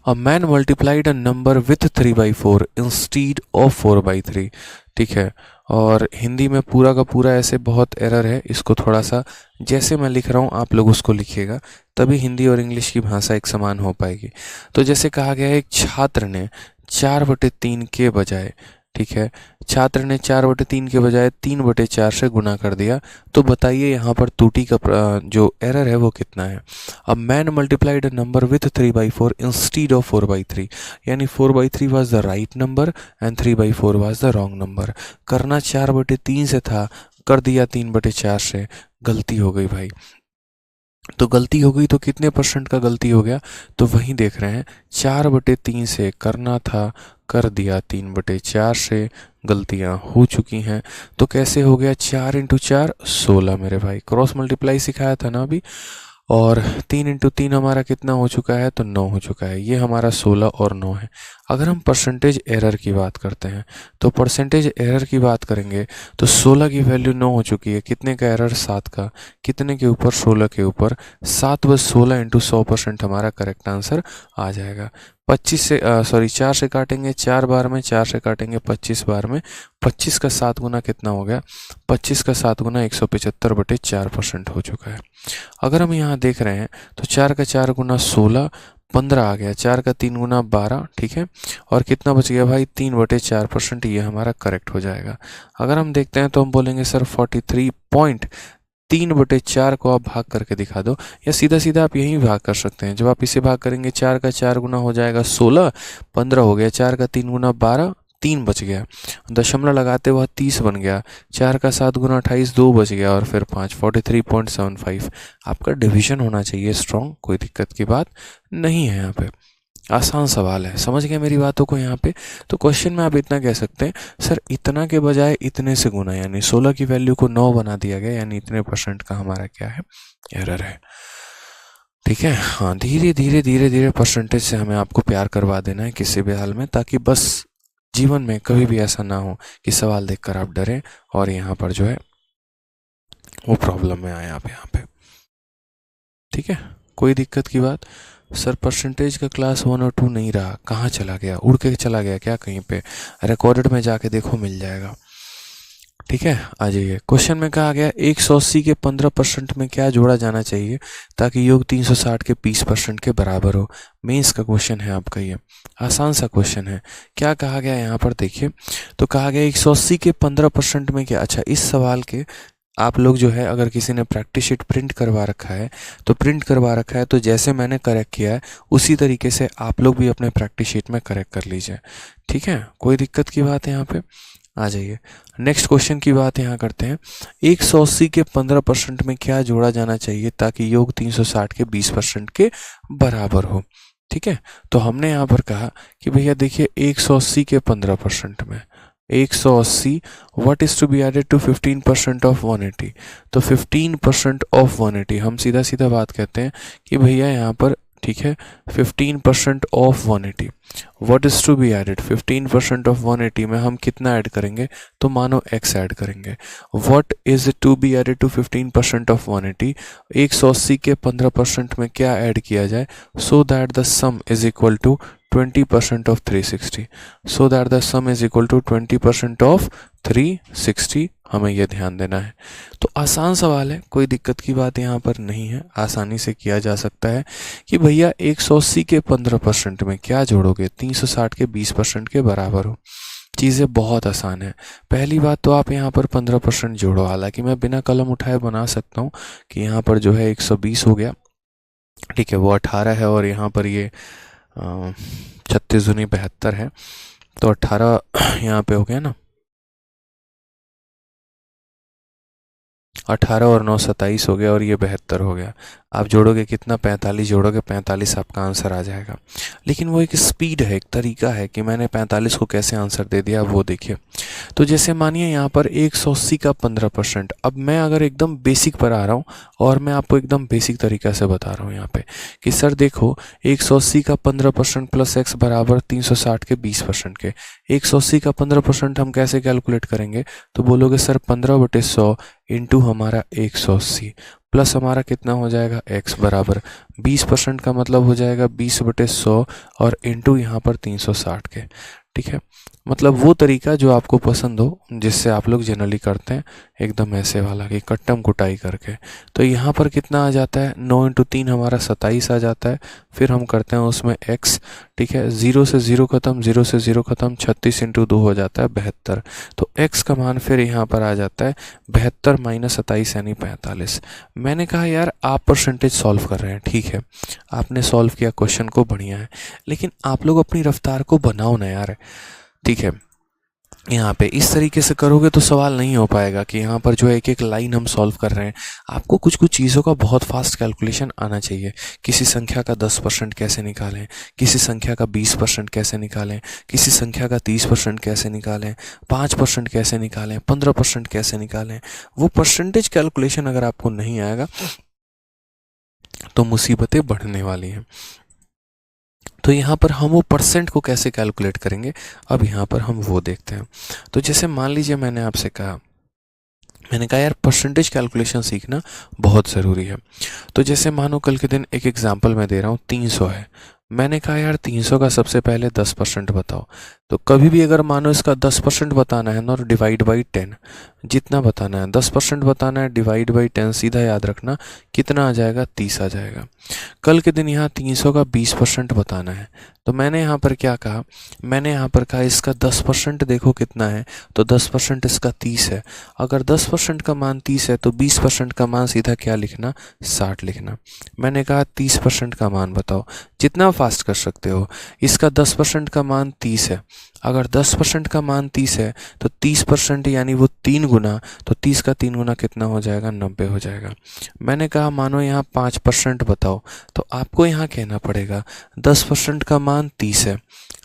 A man multiplied a number with 3/4 instead of 4/3। ठीक है, और हिंदी में पूरा का पूरा ऐसे बहुत एरर है, इसको थोड़ा सा जैसे मैं लिख रहा हूँ आप लोग उसको लिखिएगा, तभी हिंदी और इंग्लिश की भाषा एक समान हो पाएगी। तो जैसे कहा गया है, एक छात्र ने 4/3 के बजाय, ठीक है, छात्र ने 4/3 के बजाय 3/4 से गुना कर दिया, तो बताइए यहाँ पर त्रुटि का जो एरर है वो कितना है। अब man multiplied a number with 3/4 instead of 4/3, यानी 4/3 was the right number and 3/4 was the wrong number. करना 4/3 से था, कर दिया 3/4 से, गलती हो गई भाई। तो गलती हो गई तो कितने परसेंट का गलती हो गया, तो वहीं देख रहे हैं 4/3 से करना था, कर दिया 3/4 से, गलतियां हो चुकी हैं। तो कैसे हो गया, 4 इंटू 4 16 मेरे भाई, क्रॉस मल्टीप्लाई सिखाया था ना अभी, और 3 इंटू 3 हमारा कितना हो चुका है, तो 9 हो चुका है। ये हमारा 16 और 9 है। अगर हम परसेंटेज एरर की बात करते हैं, तो परसेंटेज एरर की बात करेंगे तो 16 की वैल्यू 9 हो चुकी है, कितने का एरर, 7 का, कितने के ऊपर, 16 के ऊपर, 7 व 16 इंटू 100% हमारा करेक्ट आंसर आ जाएगा। 25 से 4 से काटेंगे 4 बार में, 4 से काटेंगे 25 बार में, 25 का 7 गुना कितना हो गया, 25 का 7 गुना 175/4% हो चुका है। अगर हम यहाँ देख रहे हैं तो 4 का 4 गुना 16, 15 आ गया, 4 का 3 गुना 12, ठीक है, और कितना बच गया भाई, 3/4%, ये हमारा करेक्ट हो जाएगा। अगर हम देखते हैं तो हम बोलेंगे सर 43.3/4 को आप भाग करके दिखा दो, या सीधा सीधा आप यही भाग कर सकते हैं। जब आप इसे भाग करेंगे 4 का 4 गुना हो जाएगा 16, 15 हो गया, 4 का 3 गुना 12, 3 बच गया, दशमलव लगाते हुए 30 बन गया, 4 का 7 गुना 28, 2 बच गया, और फिर 5 43.75। आपका डिवीजन होना चाहिए स्ट्रॉन्ग, कोई दिक्कत की बात नहीं है। यहाँ पे आसान सवाल है, समझ गए मेरी बातों को यहाँ पे। तो क्वेश्चन में आप इतना कह सकते हैं सर इतना के बजाय इतने से गुना, यानी 16 की वैल्यू को 9 बना दिया गया, यानी इतने परसेंट का हमारा क्या है, एरर है। ठीक है, हाँ, धीरे धीरे धीरे धीरे परसेंटेज से हमें आपको प्यार करवा देना है किसी भी हाल में, ताकि बस जीवन में कभी भी ऐसा ना हो कि सवाल देखकर आप डरें और यहाँ पर जो है वो प्रॉब्लम में आए आप यहाँ पे। ठीक है, कोई दिक्कत की बात। सर परसेंटेज का क्लास 1 और 2 नहीं रहा, कहाँ चला गया, उड़ के चला गया क्या कहीं पे, रिकॉर्डेड में जाके देखो मिल जाएगा। ठीक है, आ जाइए। क्वेश्चन में कहा गया 180 के 15% में क्या जोड़ा जाना चाहिए ताकि योग 360 के 20% के बराबर हो। मेंस का क्वेश्चन है आपका, ये आसान सा क्वेश्चन है। क्या कहा गया यहाँ पर देखिए, तो कहा गया 180 के 15% में क्या। अच्छा, इस सवाल के आप लोग जो है, अगर किसी ने प्रैक्टिस शीट प्रिंट करवा रखा है तो प्रिंट करवा रखा है, तो जैसे मैंने करेक्ट किया है उसी तरीके से आप लोग भी अपने प्रैक्टिस शीट में करेक्ट कर लीजिए। ठीक है, कोई दिक्कत की बात है यहाँ पे। आ जाइए नेक्स्ट क्वेश्चन की बात यहाँ करते हैं। 180 के 15% में क्या जोड़ा जाना चाहिए ताकि योग 360 के 20% के बराबर हो। ठीक है, तो हमने यहाँ पर कहा कि भैया देखिए 180 के 15% में 180 what is to be added to 15% of 180, तो 15% ऑफ 180 हम सीधा सीधा बात कहते हैं कि भैया यहाँ पर, ठीक है, 15% of 180 what is to be added, 15% of 180 में हम कितना ऐड करेंगे, तो मानो x ऐड करेंगे। What is to be added to 15% of 180, 180 के 15% में क्या ऐड किया जाए, so that the sum is equal to 20% of 360, so that the sum is equal to 20% of 360। हमें यह ध्यान देना है। तो आसान सवाल है, कोई दिक्कत की बात यहाँ पर नहीं है, आसानी से किया जा सकता है कि भैया 180 के 15% में क्या जोड़ोगे, 360 के 20% के बराबर हो। चीज़ें बहुत आसान है। पहली बात तो आप यहाँ पर 15% जोड़ो, हालांकि मैं बिना कलम उठाए बना सकता हूँ कि यहाँ पर जो है 120 हो गया, ठीक है, वो 18 है, और यहाँ पर ये 36 दूनी 72 है, तो 18 यहाँ पे हो गया ना, 18 और 9 27 हो गया, और ये 72 हो गया। आप जोड़ोगे कितना, 45 जोड़ोगे, 45 आपका आंसर आ जाएगा। लेकिन वो एक स्पीड है, एक तरीका है कि मैंने 45 को कैसे आंसर दे दिया, वो देखिए। तो जैसे मानिए यहाँ पर 180 का 15%, अब मैं अगर एकदम बेसिक पर आ रहा हूँ और मैं आपको एकदम बेसिक तरीका से बता रहा हूँ यहाँ पे कि सर देखो 180 का 15% प्लस एक्स बराबर 360 के 20% के। 180 का 15% हम कैसे कैलकुलेट करेंगे, तो बोलोगे सर 15/100 इंटू हमारा 180 प्लस हमारा कितना हो जाएगा, x बराबर 20% का मतलब हो जाएगा 20/100 और इंटू यहाँ पर 360 के। ठीक है, मतलब वो तरीका जो आपको पसंद हो, जिससे आप लोग जनरली करते हैं, एकदम ऐसे वाला कि कट्टम कुटाई करके। तो यहाँ पर कितना आ जाता है, 9 इंटू 3 हमारा 27 आ जाता है। फिर हम करते हैं उसमें x, ठीक है, 0 से 0 खत्म, 0 से 0 खत्म, 36 इंटू 2 हो जाता है 72। तो x का मान फिर यहाँ पर आ जाता है 72 माइनस 27 यानी 45। मैंने कहा यार आप परसेंटेज सॉल्व कर रहे हैं, ठीक है, आपने सॉल्व किया क्वेश्चन को, बढ़िया है, लेकिन आप लोग अपनी रफ्तार को बनाओ ना यार, ठीक है। यहाँ पे इस तरीके से करोगे तो सवाल नहीं हो पाएगा कि यहाँ पर जो है एक एक लाइन हम सॉल्व कर रहे हैं। आपको कुछ कुछ चीज़ों का बहुत फास्ट कैलकुलेशन आना चाहिए। किसी संख्या का 10% कैसे निकालें, किसी संख्या का 20% कैसे निकालें, किसी संख्या का 30% कैसे निकालें, 5% कैसे निकालें, 15% कैसे निकालें। वो परसेंटेज कैलकुलेशन अगर आपको नहीं आएगा तो मुसीबतें बढ़ने वाली हैं। तो यहाँ पर हम वो परसेंट को कैसे कैलकुलेट करेंगे, अब यहाँ पर हम वो देखते हैं। तो जैसे मान लीजिए मैंने आपसे कहा, मैंने कहा यार परसेंटेज कैलकुलेशन सीखना बहुत ज़रूरी है। तो जैसे मानो कल के दिन एक एग्जांपल मैं दे रहा हूँ, 300 है, मैंने कहा यार 300 का सबसे पहले 10% बताओ। तो कभी भी अगर मानो इसका 10% बताना है ना, और डिवाइड बाई 10, जितना बताना है 10% बताना है, डिवाइड बाई 10, सीधा याद रखना कितना आ जाएगा, 30 आ जाएगा। कल के दिन यहाँ 300 का 20% बताना है, तो मैंने यहाँ पर क्या कहा, मैंने यहाँ पर कहा इसका 10% देखो कितना है, तो 10% इसका 30 है। अगर 10% का मान 30 है तो 20% का मान सीधा क्या लिखना, 60 लिखना। मैंने कहा 30% का मान बताओ, जितना फास्ट कर सकते हो। इसका 10% का मान 30 है, अगर 10% का मान 30 है तो 30% यानी वो 3 गुना, तो 30 का 3 गुना कितना हो जाएगा, 90 हो जाएगा। मैंने कहा मानो यहाँ 5% बताओ, तो आपको यहाँ कहना पड़ेगा 10% का मान 30 है,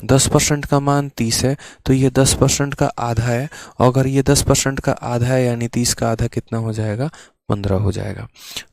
10% का मान 30 है, तो ये 10% का आधा है, और अगर ये 10% का आधा है यानी 30 का आधा कितना हो जाएगा, 15 हो जाएगा।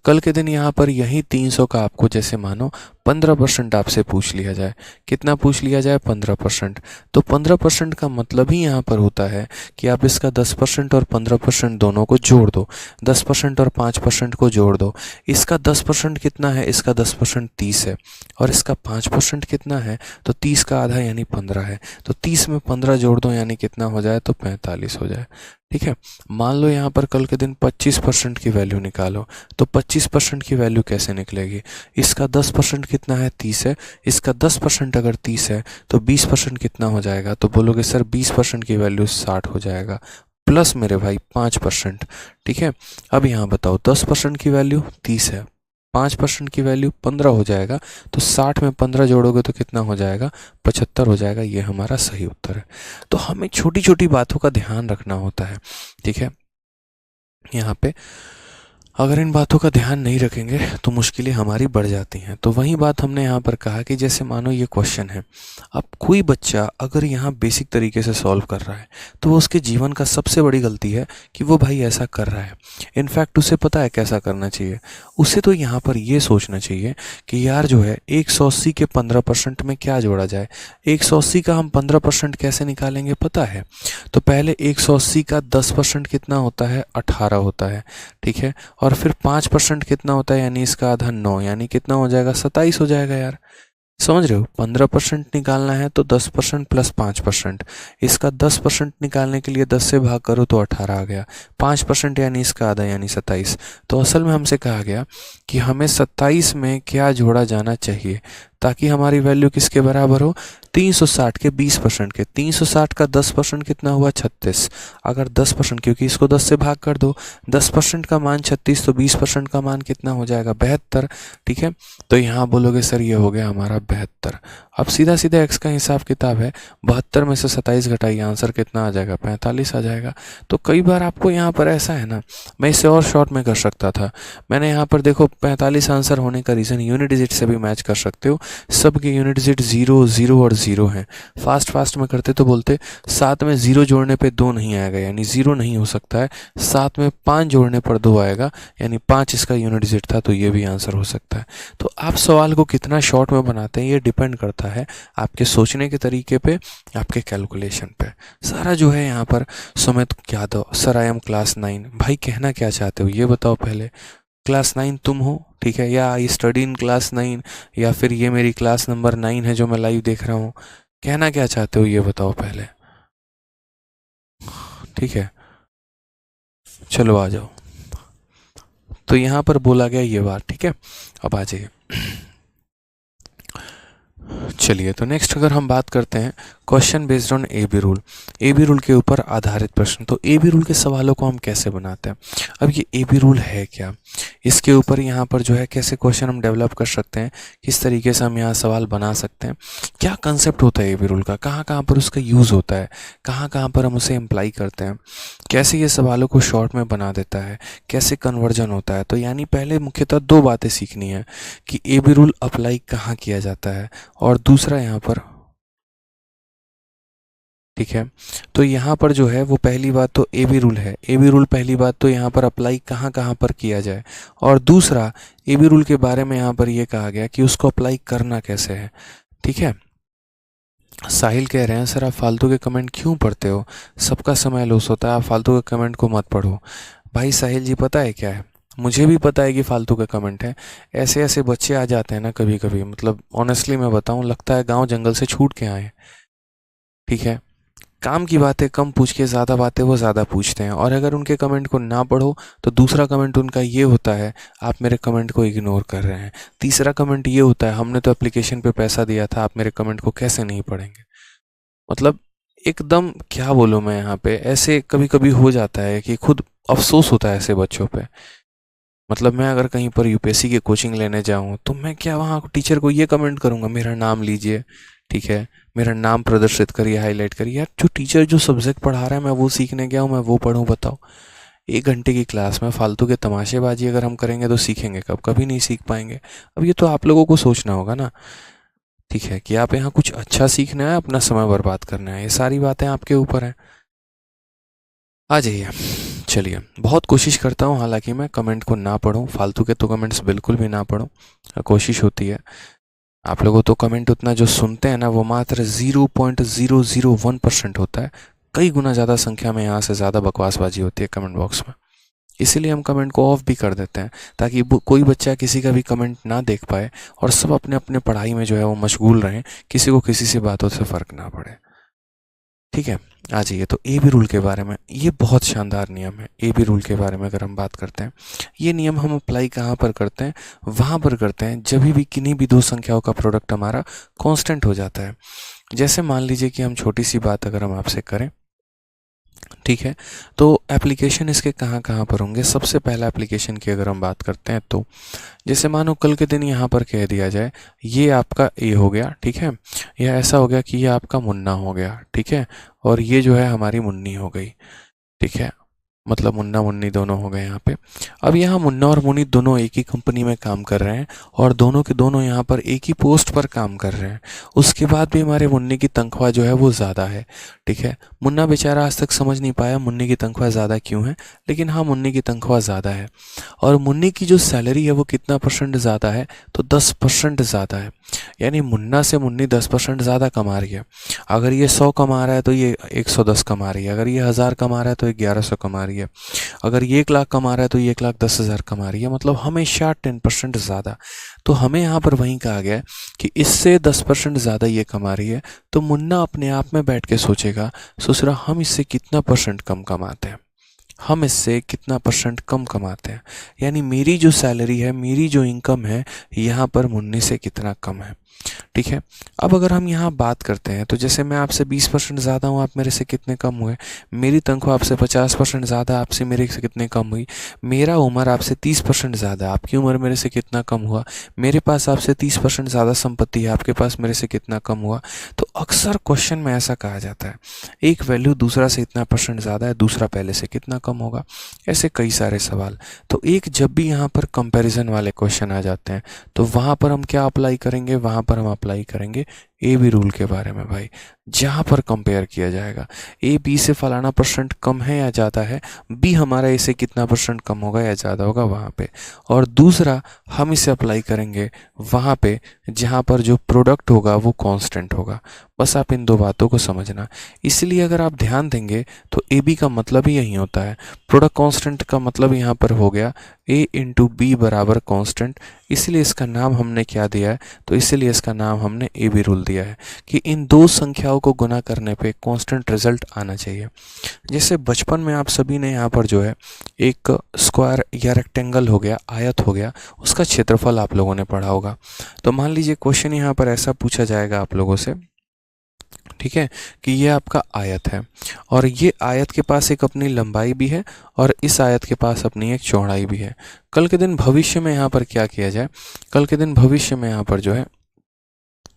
कल के दिन यहाँ पर यही 300 का आपको जैसे मानो 15% आपसे पूछ लिया जाए, कितना पूछ लिया जाए, 15%। तो 15% का मतलब ही यहाँ पर होता है कि आप इसका 10% और 15% दोनों को जोड़ दो, 10% और 5% को जोड़ दो। इसका 10% कितना है, इसका 10% 30 है, और इसका 5% कितना है, तो 30 का आधा यानी 15 है, तो 30 में 15 जोड़ दो यानी कितना हो जाए, तो 45 हो जाए। ठीक है, मान लो यहाँ पर कल के दिन 25% की वैल्यू निकालो, तो 25% की वैल्यू कैसे निकलेगी, इसका 10% कितना है, 30 है, इसका 10% अगर 30 है तो 20% कितना हो जाएगा, तो बोलोगे सर 20% की वैल्यू 60 हो जाएगा, प्लस मेरे भाई 5%। ठीक है, अब यहाँ बताओ 10% की वैल्यू 30 है, 5% की वैल्यू 15 हो जाएगा, तो 60 में 15 जोड़ोगे तो कितना हो जाएगा, 75 हो जाएगा। ये हमारा सही उत्तर है। तो हमें छोटी छोटी बातों का ध्यान रखना होता है, ठीक है। यहाँ पे अगर इन बातों का ध्यान नहीं रखेंगे तो मुश्किलें हमारी बढ़ जाती हैं। तो वही बात हमने यहाँ पर कहा कि जैसे मानो ये क्वेश्चन है, अब कोई बच्चा अगर यहाँ बेसिक तरीके से सॉल्व कर रहा है तो वो उसके जीवन का सबसे बड़ी गलती है कि वो भाई ऐसा कर रहा है। इनफैक्ट उसे पता है कैसा करना चाहिए, उसे तो यहाँ पर ये सोचना चाहिए कि यार जो है 180 के 15% में क्या जोड़ा जाए। 180 का हम 15% कैसे निकालेंगे पता है, तो पहले 180 का 10% कितना होता है, 18 होता है, ठीक है, और फिर 5% कितना होता है, यानी इसका आधा 9, यानी कितना हो जाएगा, 27 हो जाएगा यार। समझ रहे हो, 15% निकालना है तो 10% प्लस 5%। इसका 10% निकालने के लिए 10 से भाग करो तो 18 आ गया। 5% यानी इसका आधा यानी 27। तो असल में हमसे कहा गया कि हमें 27 में क्या जोड़ा जाना चाहिए ताकि हमारी वैल्यू किसके बराबर हो, 360 के 20% के। 360 का 10% कितना हुआ, 36। अगर 10%, क्योंकि इसको 10 से भाग कर दो, 10% का मान 36 तो 20% का मान कितना हो जाएगा, 72। ठीक है, तो यहाँ बोलोगे सर ये हो गया हमारा 72। अब सीधा सीधा एक्स का हिसाब किताब है, 72 में से 27 घटाइए, आंसर कितना आ जाएगा, 45 आ जाएगा। तो कई बार आपको यहाँ पर ऐसा है ना, मैं इसे और शॉर्ट में कर सकता था। मैंने यहाँ पर देखो 45 आंसर होने का रीज़न यूनिट डिजिट से भी मैच कर सकते हो। सबके यूनिट डिजिट 0 0 और 0 हैं। फास्ट में करते तो बोलते 7 में 0 जोड़ने पे 2 नहीं आएगा यानी 0 नहीं हो सकता है, 7 में 5 जोड़ने पर 2 आएगा यानी 5 इसका यूनिट डिजिट था, तो ये भी आंसर हो सकता है। तो आप सवाल को कितना शॉर्ट में बनाते हैं ये डिपेंड करता है आपके सोचने के तरीके पे, आपके कैलकुलेशन पे। सारा जो है यहाँ पर Sumit Yadav, sir I am class 9। भाई कहना क्या चाहते हो ये बताओ पहले। क्लास 9 तुम हो, ठीक है, या आई स्टडी इन क्लास 9, या फिर ये मेरी क्लास नंबर 9 है जो मैं लाइव देख रहा हूँ। कहना क्या चाहते हो ये बताओ पहले। ठीक है, चलो आ जाओ। तो यहाँ पर बोला गया ये बात, ठीक है। अब आ जाइए, चलिए तो नेक्स्ट अगर हम बात करते हैं question based on A B rule. A B rule के ऊपर आधारित प्रश्न। तो ए बी रूल के सवालों को हम कैसे बनाते हैं। अब ये ए बी रूल है क्या, इसके ऊपर यहाँ पर जो है कैसे क्वेश्चन हम डेवलप कर सकते हैं, किस तरीके से हम यहाँ सवाल बना सकते हैं, क्या कंसेप्ट होता है ए बी रूल का, कहाँ कहाँ पर उसका यूज़ होता है, कहाँ कहाँ पर हम उसे अप्लाई करते हैं, कैसे ये सवालों को शॉर्ट में बना देता है, कैसे कन्वर्जन होता है। तो यानी पहले मुख्यतः 2 बातें सीखनी है कि ए बी रूल अप्लाई कहाँ किया जाता है, और दूसरा यहाँ पर, ठीक है। तो यहाँ पर जो है वो पहली बात तो ए बी रूल है। ए बी रूल पहली बात तो यहाँ पर अप्लाई कहाँ कहाँ पर किया जाए, और दूसरा ए बी रूल के बारे में यहाँ पर ये कहा गया कि उसको अप्लाई करना कैसे है। ठीक है, साहिल कह रहे हैं सर आप फालतू के कमेंट क्यों पढ़ते हो, सबका समय लॉस होता है, आप फालतू के कमेंट को मत पढ़ो। भाई साहिल जी पता है क्या है, मुझे भी पता है कि फालतू के कमेंट हैं, ऐसे ऐसे बच्चे आ जाते हैं ना कभी कभी, मतलब ऑनेस्टली मैं बताऊं लगता है गांव जंगल से छूट के आए। ठीक है, काम की बातें कम पूछ के ज़्यादा बातें वो ज़्यादा पूछते हैं, और अगर उनके कमेंट को ना पढ़ो तो दूसरा कमेंट उनका ये होता है आप मेरे कमेंट को इग्नोर कर रहे हैं। तीसरा कमेंट ये होता है हमने तो एप्लीकेशन पे पैसा दिया था, आप मेरे कमेंट को कैसे नहीं पढ़ेंगे। मतलब एकदम क्या बोलूँ मैं, यहाँ पे ऐसे कभी कभी हो जाता है कि खुद अफसोस होता है ऐसे बच्चों पे। मतलब मैं अगर कहीं पर यूपीएससी की कोचिंग लेने जाऊँ तो मैं क्या वहाँ टीचर को ये कमेंट करूँगा मेरा नाम लीजिए, ठीक है, मेरा नाम प्रदर्शित करिए, हाईलाइट करिए। यार जो टीचर जो सब्जेक्ट पढ़ा रहा है मैं वो सीखने गया हूँ, मैं वो पढ़ूँ बताओ। 1 घंटे की क्लास में फालतू के तमाशेबाजी अगर हम करेंगे तो सीखेंगे कब, कभी नहीं सीख पाएंगे। अब ये तो आप लोगों को सोचना होगा ना, ठीक है, कि आप यहाँ कुछ अच्छा सीखना है अपना समय बर्बाद करना है, ये सारी बातें आपके ऊपर हैं। आ जाइए, चलिए बहुत कोशिश करता हूँ हालांकि मैं कमेंट को ना पढूं, फालतू के तो कमेंट्स बिल्कुल भी ना पढूं, कोशिश होती है। आप लोगों तो कमेंट उतना जो सुनते हैं ना वो मात्र 0.001% होता है, कई गुना ज़्यादा संख्या में यहाँ से ज़्यादा बकवासबाजी होती है कमेंट बॉक्स में। इसीलिए हम कमेंट को ऑफ भी कर देते हैं ताकि कोई बच्चा किसी का भी कमेंट ना देख पाए और सब अपने अपने पढ़ाई में जो है वो मशगूल रहें, किसी को किसी से बातों से फ़र्क ना पड़े। ठीक है, आ जाइए तो ए बी रूल के बारे में, ये बहुत शानदार नियम है। ए बी रूल के बारे में अगर हम बात करते हैं, ये नियम हम अप्लाई कहाँ पर करते हैं, वहाँ पर करते हैं जब भी किन्हीं भी 2 संख्याओं का प्रोडक्ट हमारा कांस्टेंट हो जाता है। जैसे मान लीजिए कि हम छोटी सी बात अगर हम आपसे करें, ठीक है, तो एप्लीकेशन इसके कहाँ कहाँ पर होंगे। सबसे पहला एप्लीकेशन की अगर हम बात करते हैं तो जैसे मानो कल के दिन यहाँ पर कह दिया जाए ये आपका ए हो गया, ठीक है, या ऐसा हो गया कि ये आपका मुन्ना हो गया, ठीक है, और ये जो है हमारी मुन्नी हो गई, ठीक है, मतलब मुन्ना मुन्नी दोनों हो गए यहाँ पे। अब यहाँ मुन्ना और मुन्नी दोनों एक ही कंपनी में काम कर रहे हैं और दोनों के दोनों यहाँ पर एक ही पोस्ट पर काम कर रहे हैं। उसके बाद भी हमारे मुन्नी की तनख्वाह जो है वो ज़्यादा है, ठीक है। मुन्ना बेचारा आज तक समझ नहीं पाया मुन्नी की तनख्वाह ज़्यादा क्यों है, लेकिन हाँ मुन्नी की तनख्वाह ज़्यादा है। और मुन्नी की जो सैलरी है वो कितना % ज़्यादा है, तो 10% ज़्यादा है। यानी मुन्ना से मुन्नी 10% ज़्यादा कमा रही है। अगर ये 100 कमा रहा है तो ये 110 कमा रही है, अगर ये 1000 कमा रहा है तो ये 1100 कमा रही है। रही है। अगर ये 1 लाख कमा रहा है तो ये 1,10,000 कमा रही है, मतलब हमेशा 10% ज़्यादा। तो हमें यहाँ पर वहीं कहा गया है कि इससे 10% ज़्यादा ये कमा रही है, तो मुन्ना अपने आप में बैठ के सोचेगा, सोच रहा हम इससे कितना परसेंट कम कमाते हैं, हम इससे कितना परसेंट कम कमाते हैं, यानी मेरी जो सैलरी है, मेरी जो इनकम है, यहाँ पर मुन्ने से कितना कम है। ठीक है। अब अगर हम यहाँ बात करते हैं तो जैसे मैं आपसे 20% ज़्यादा हूँ, आप मेरे से कितने कम हुए, मेरी तनख्वाह आपसे 50% ज़्यादा, आपसे मेरे से कितने कम हुई, मेरा उम्र आपसे 30% ज़्यादा, आपकी उम्र मेरे से कितना कम हुआ, मेरे पास आपसे 30% ज़्यादा संपत्ति है, आपके पास मेरे से कितना कम हुआ। तो अक्सर क्वेश्चन में ऐसा कहा जाता है, एक वैल्यू दूसरा से इतना परसेंट ज़्यादा है, दूसरा पहले से कितना कम होगा, ऐसे कई सारे सवाल। तो एक जब भी यहाँ पर कंपैरिजन वाले क्वेश्चन आ जाते हैं तो वहाँ पर हम क्या अप्लाई करेंगे, वहाँ पर हम अप्लाई करेंगे ए बी रूल के बारे में भाई, जहाँ पर कंपेयर किया जाएगा ए बी से फलाना परसेंट कम है या ज़्यादा है, बी हमारा ए से कितना परसेंट कम होगा या ज़्यादा होगा वहाँ पे, और दूसरा हम इसे अप्लाई करेंगे वहाँ पे जहाँ पर जो प्रोडक्ट होगा वो कांस्टेंट होगा। बस आप इन दो बातों को समझना। इसलिए अगर आप ध्यान देंगे तो ए बी का मतलब ही यही होता है, प्रोडक्ट कांस्टेंट का मतलब यहाँ पर हो गया ए इंटू बी बराबर कांस्टेंट, इसलिए इसका नाम हमने क्या दिया है, तो इसलिए इसका नाम हमने ए बी रूल दिया है कि इन दो संख्याओं को गुना करने पे कांस्टेंट रिजल्ट आना चाहिए। जैसे बचपन में आप सभी ने यहाँ पर जो है एक स्क्वायर या रेक्टेंगल हो गया, आयत हो गया, उसका क्षेत्रफल आप लोगों ने पढ़ा होगा। तो मान लीजिए क्वेश्चन यहाँ पर ऐसा पूछा जाएगा आप लोगों से, ठीक है, कि ये आपका आयत है और ये आयत के पास एक अपनी लंबाई भी है और इस आयत के पास अपनी एक चौड़ाई भी है। कल के दिन भविष्य में यहाँ पर क्या किया जाए, कल के दिन भविष्य में यहाँ पर जो है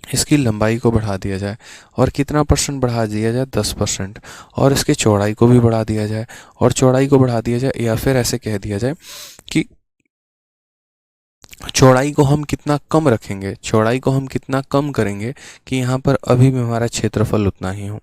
इसकी लंबाई को बढ़ा दिया जाए और कितना परसेंट बढ़ा दिया जाए, 10%, और इसके चौड़ाई को भी बढ़ा दिया जाए और चौड़ाई को बढ़ा दिया जाए, या फिर ऐसे कह दिया जाए कि चौड़ाई को हम कितना कम रखेंगे, चौड़ाई को हम कितना कम करेंगे कि यहाँ पर अभी भी हमारा क्षेत्रफल उतना ही हो।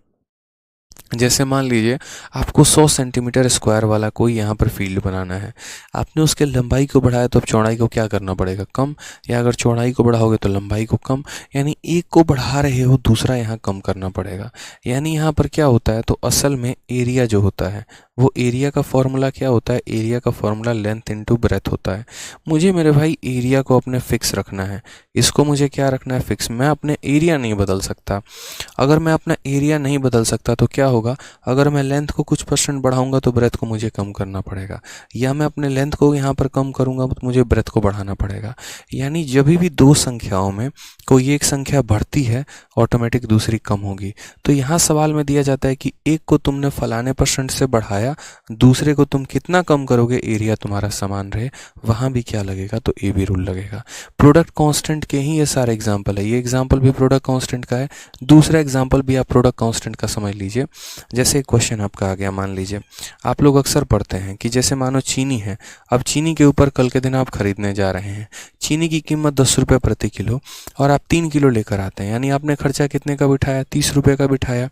जैसे मान लीजिए आपको 100 सेंटीमीटर स्क्वायर वाला कोई यहाँ पर फील्ड बनाना है, आपने उसके लंबाई को बढ़ाया तो अब चौड़ाई को क्या करना पड़ेगा, कम, या अगर चौड़ाई को बढ़ाओगे तो लंबाई को कम, यानी एक को बढ़ा रहे हो दूसरा यहाँ कम करना पड़ेगा। यानी यहाँ पर क्या होता है, तो असल में एरिया जो होता है वो एरिया का फॉर्मूला क्या होता है, एरिया का फॉर्मूला लेंथ इनटू ब्रेथ होता है। मुझे मेरे भाई एरिया को अपने फिक्स रखना है, इसको मुझे क्या रखना है, फिक्स। मैं अपने एरिया नहीं बदल सकता। अगर मैं अपना एरिया नहीं बदल सकता तो क्या होगा, अगर मैं लेंथ को कुछ परसेंट बढ़ाऊंगा तो ब्रेथ को मुझे कम करना पड़ेगा, या मैं अपने लेंथ को यहाँ पर कम करूंगा तो मुझे ब्रेथ को बढ़ाना पड़ेगा। यानी जब भी दो संख्याओं में कोई एक संख्या बढ़ती है ऑटोमेटिक दूसरी कम होगी। तो यहाँ सवाल में दिया जाता है कि एक को तुमने फलाने परसेंट से बढ़ाया, दूसरे को तुम कितना कम करोगे, एरिया तुम्हारा समान रहे, वहां भी क्या लगेगा, तो ए बी रूल लगेगा। प्रोडक्ट कांस्टेंट के ही ये सारे एग्जांपल है, ये एग्जांपल भी प्रोडक्ट कांस्टेंट का है, दूसरा एग्जांपल भी आप प्रोडक्ट कांस्टेंट का समझ लीजिए। जैसे एक क्वेश्चन आपका आ गया, मान लीजिए आप लोग अक्सर पढ़ते हैं कि जैसे मानो चीनी है, अब चीनी के ऊपर कल के दिन आप खरीदने जा रहे हैं, चीनी की कीमत 10 रुपये प्रति किलो और आप 3 किलो लेकर आते हैं, यानी आपने खर्चा कितने का बिठाया, 30 रुपये का बिठाया।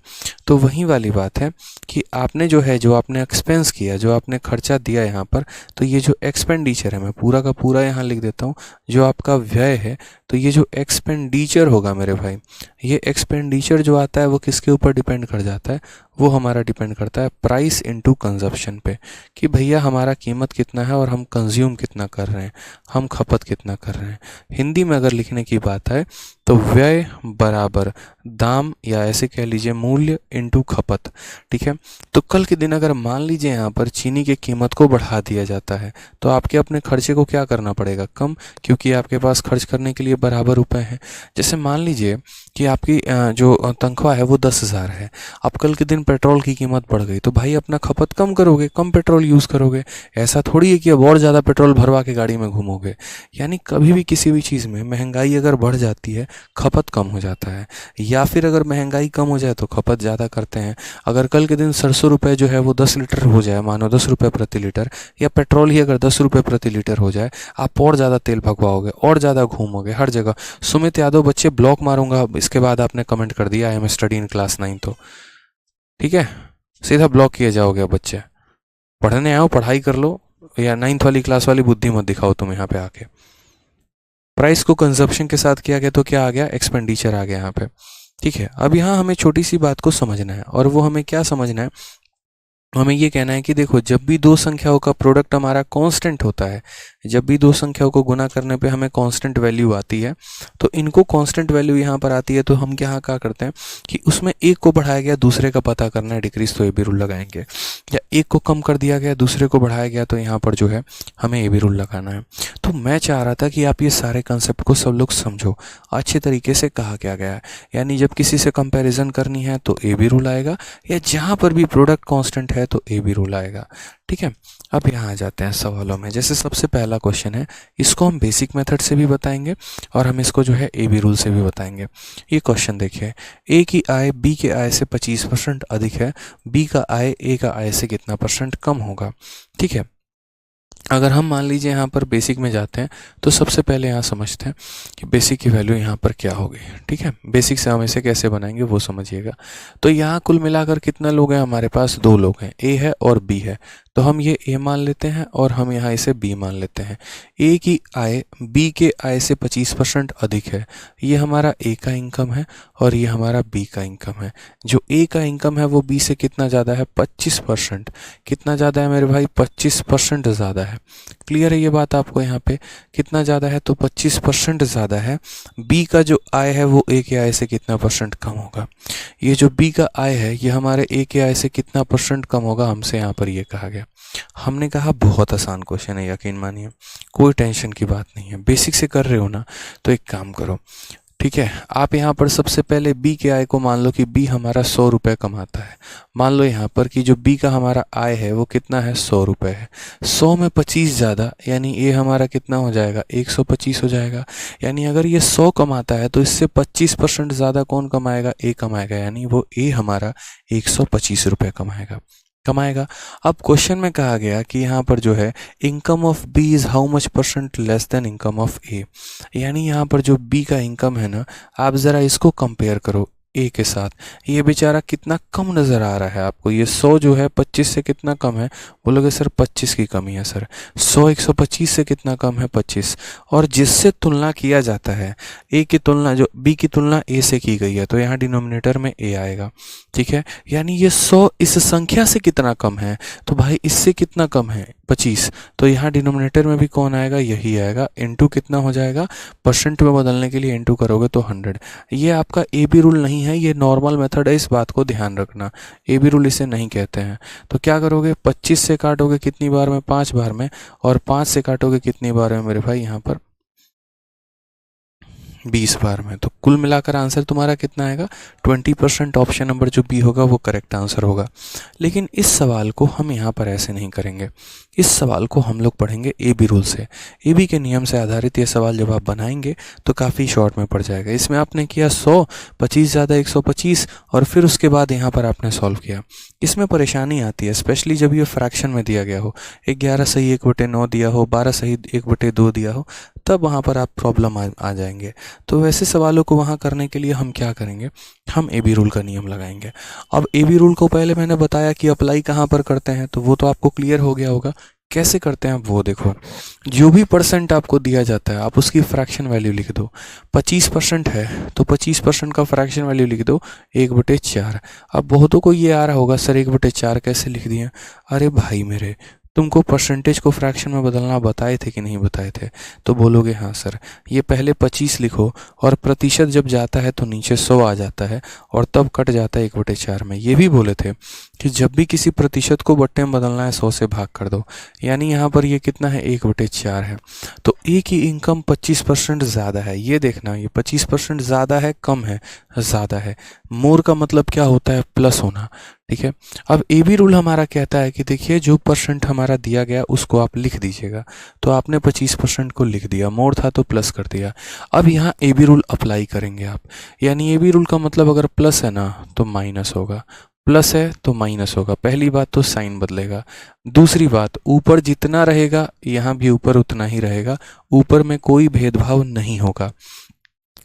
तो वही वाली बात है कि आपने जो है, जो आपने एक्सपेंस किया, जो आपने खर्चा दिया यहाँ पर, तो ये जो एक्सपेंडिचर है, मैं पूरा का पूरा यहाँ लिख देता हूँ, जो आपका व्यय है, तो ये जो एक्सपेंडिचर होगा मेरे भाई, ये एक्सपेंडिचर जो आता है वो किसके ऊपर डिपेंड कर जाता है, वो हमारा डिपेंड करता है प्राइस इनटू कंजप्शन पे, कि भैया हमारा कीमत कितना है और हम कंज्यूम कितना कर रहे हैं, हम खपत कितना कर रहे हैं। हिंदी में अगर लिखने की बात है तो व्यय बराबर दाम, या ऐसे कह लीजिए मूल्य इनटू खपत। ठीक है। तो कल के दिन अगर मान लीजिए यहाँ पर चीनी की कीमत को बढ़ा दिया जाता है तो आपके अपने खर्चे को क्या करना पड़ेगा, कम, क्योंकि आपके पास खर्च करने के लिए बराबर रुपए हैं। जैसे मान लीजिए कि आपकी जो तनख्वाह है वो 10,000 है, अब कल के दिन पेट्रोल की कीमत बढ़ गई तो भाई अपना खपत कम करोगे, कम पेट्रोल यूज़ करोगे। ऐसा थोड़ी है कि अब और ज़्यादा पेट्रोल भरवा के गाड़ी में घूमोगे। यानी कभी भी किसी भी चीज़ में महंगाई अगर बढ़ जाती है, खपत कम हो जाता है, या फिर अगर महंगाई कम हो जाए तो खपत ज़्यादा करते हैं। अगर कल के दिन 700 रुपये जो है वो 10 लीटर हो जाए, मानो 10 रुपये प्रति लीटर, या पेट्रोल ही अगर 10 रुपये प्रति लीटर हो जाए, आप और ज़्यादा तेल भगवाओगे और ज़्यादा घूमोगे हर जगह। सुमित यादव बच्चे ब्लॉक मारूंगा इसके बाद आपने कमेंट कर दिया I am study in class 9, तो ठीक है, सीधा ब्लॉक किए जाओगे। अब बच्चे पढ़ने आओ, पढ़ाई कर लो, या 9th वाली क्लास वाली बुद्धि मत दिखाओ तुम यहाँ पे आके। प्राइस को कंजप्शन के साथ किया गया तो क्या आ गया, एक्सपेंडिचर आ गया यहाँ पे। ठीक है। अब यहाँ हमें छोटी सी बात को समझना है, और वो हमें क्या समझना है हमें ये कहना है कि देखो, जब भी दो संख्याओं का प्रोडक्ट हमारा कांस्टेंट होता है, जब भी दो संख्याओं को गुना करने पे हमें कांस्टेंट वैल्यू आती है, तो इनको कांस्टेंट वैल्यू यहाँ पर आती है, तो हम क्या करते हैं कि उसमें एक को बढ़ाया गया, दूसरे का पता करना है डिक्रीज, तो ए बी रूल लगाएंगे, या एक को कम कर दिया गया, दूसरे को बढ़ाया गया, तो यहाँ पर जो है हमें ए बी रूल लगाना है। तो मैं चाह रहा था कि आप ये सारे कंसेप्ट को सब लोग समझो, अच्छे तरीके से कहा क्या गया है। यानी जब किसी से कंपैरिजन करनी है तो ए बी रूल आएगा, या जहाँ पर भी प्रोडक्ट कांस्टेंट है तो ए बी रूल आएगा। ठीक है, अब यहाँ आ जाते हैं सवालों में। जैसे सबसे पहला क्वेश्चन है, इसको हम बेसिक मेथड से भी बताएंगे और हम इसको जो है ए बी रूल से भी बताएंगे। ये क्वेश्चन देखिए, ए की आय बी के आय से 25% अधिक है, बी का आय ए का आय से कितना % कम होगा। ठीक है, अगर हम मान लीजिए यहाँ पर बेसिक में जाते हैं, तो सबसे पहले यहाँ समझते हैं कि बेसिक की वैल्यू यहाँ पर क्या होगी। ठीक है, बेसिक से हम इसे कैसे बनाएंगे वो समझिएगा। तो यहाँ कुल मिलाकर कितना लोग हैं हमारे पास, 2 लोग हैं, ए है और बी है। तो हम ये ए मान लेते हैं और हम यहाँ इसे बी मान लेते हैं। ए की आय बी के आय से 25% अधिक है, ये हमारा ए का इनकम है और ये हमारा बी का इनकम है। जो ए का इनकम है वो बी से कितना ज़्यादा है, 25%। कितना ज़्यादा है मेरे भाई, 25% ज़्यादा है। क्लियर है ये बात आपको, यहाँ पे कितना ज़्यादा है, तो 25% ज़्यादा है। बी का जो आय है वो ए के आय से कितना % कम होगा। ये जो बी का आय है ये हमारे ए के आय से कितना % कम होगा, हमसे यहाँ पर ये कहा गया। हमने कहा बहुत आसान क्वेश्चन है, यकीन मानिए, कोई टेंशन की बात नहीं है। बेसिक से कर रहे हो ना, तो एक काम करो, ठीक है, आप यहाँ पर सबसे पहले बी के आय को मान लो कि बी हमारा 100 रुपये कमाता है। मान लो यहाँ पर कि जो बी का हमारा आय है वो कितना है, 100 रुपये है। 100 में 25 ज़्यादा, यानी ये हमारा कितना हो जाएगा, 125 हो जाएगा। यानी अगर ये 100 कमाता है तो इससे 25% ज़्यादा कौन कमाएगा, ए कमाएगा। यानी वो ए हमारा 125 रुपये कमाएगा। अब क्वेश्चन में कहा गया कि यहाँ पर जो है income of B is how much % less than income of A. यानी यहाँ पर जो बी का इनकम है ना, आप ज़रा इसको कंपेयर करो ए के साथ। ये बेचारा कितना कम नज़र आ रहा है आपको। ये 100 जो है 25 से कितना कम है, बोलोगे सर 25 की कमी है सर। 100 125 से कितना कम है, 25। और जिससे तुलना किया जाता है, ए की तुलना, जो बी की तुलना ए से की गई है, तो यहाँ डिनोमिनेटर में ए आएगा। ठीक है, यानी ये 100 इस संख्या से कितना कम है, तो भाई इससे कितना कम है, 25। तो यहाँ डिनोमिनेटर में भी कौन आएगा, यही आएगा। इनटू कितना हो जाएगा, % में बदलने के लिए इनटू करोगे तो 100। ये आपका ए बी रूल नहीं है, ये नॉर्मल मेथड है, इस बात को ध्यान रखना। ए बी रूल इसे नहीं कहते हैं। तो क्या करोगे, 25 से काटोगे कितनी बार में, 5 बार में, और 5 से काटोगे कितनी बार में मेरे भाई, यहाँ पर 20 बार में। तो कुल मिलाकर आंसर तुम्हारा कितना आएगा, 20%। ऑप्शन नंबर जो बी होगा वो करेक्ट आंसर होगा। लेकिन इस सवाल को हम यहाँ पर ऐसे नहीं करेंगे, इस सवाल को हम लोग पढ़ेंगे ए बी रूल से। ए बी के नियम से आधारित ये सवाल जब आप बनाएंगे तो काफ़ी शॉर्ट में पड़ जाएगा। इसमें आपने किया 100, 25 ज़्यादा 125, और फिर उसके बाद यहाँ पर आपने सॉल्व किया। इसमें परेशानी आती है, स्पेशली जब ये फ्रैक्शन में दिया गया हो, 11 सही 1/9 दिया हो, 12 सही 1/2 दिया हो, तब वहाँ पर आप प्रॉब्लम आ जाएंगे। तो वैसे सवालों को वहाँ करने के लिए हम क्या करेंगे, हम ए बी रूल का नियम लगाएंगे। अब ए बी रूल को पहले मैंने बताया कि अप्लाई कहाँ पर करते हैं, तो वो तो आपको क्लियर हो गया होगा। कैसे करते हैं वो देखो, जो भी % आपको दिया जाता है आप उसकी फ्रैक्शन वैल्यू लिख दो। 25% है तो 25% का फ्रैक्शन वैल्यू लिख दो 1/4। अब बहुतों को ये आ रहा होगा, सर 1/4 कैसे लिख दिए। अरे भाई मेरे, तुमको परसेंटेज को फ्रैक्शन में बदलना बताए थे कि नहीं बताए थे, तो बोलोगे हाँ सर। ये पहले 25 लिखो, और प्रतिशत जब जाता है तो नीचे 100 आ जाता है, और तब कट जाता है 1/4 में। ये भी बोले थे कि जब भी किसी प्रतिशत को बट्टे में बदलना है 100 से भाग कर दो। यानी यहाँ पर ये कितना है, 1/4 है। तो ए की इनकम 25% ज़्यादा है, ये देखना, ये 25% ज़्यादा है, कम है, ज़्यादा है। मोर का मतलब क्या होता है, प्लस होना। ठीक है, अब ए बी रूल हमारा कहता है कि देखिए जो % हमारा दिया गया उसको आप लिख दीजिएगा। तो आपने 25% को लिख दिया, मोर था तो प्लस कर दिया। अब यहाँ ए बी रूल अप्लाई करेंगे आप। यानी ए बी रूल का मतलब अगर प्लस है ना तो माइनस होगा, प्लस है तो माइनस होगा। पहली बात तो साइन बदलेगा। दूसरी बात, ऊपर जितना रहेगा यहाँ भी ऊपर उतना ही रहेगा। ऊपर में कोई भेदभाव नहीं होगा,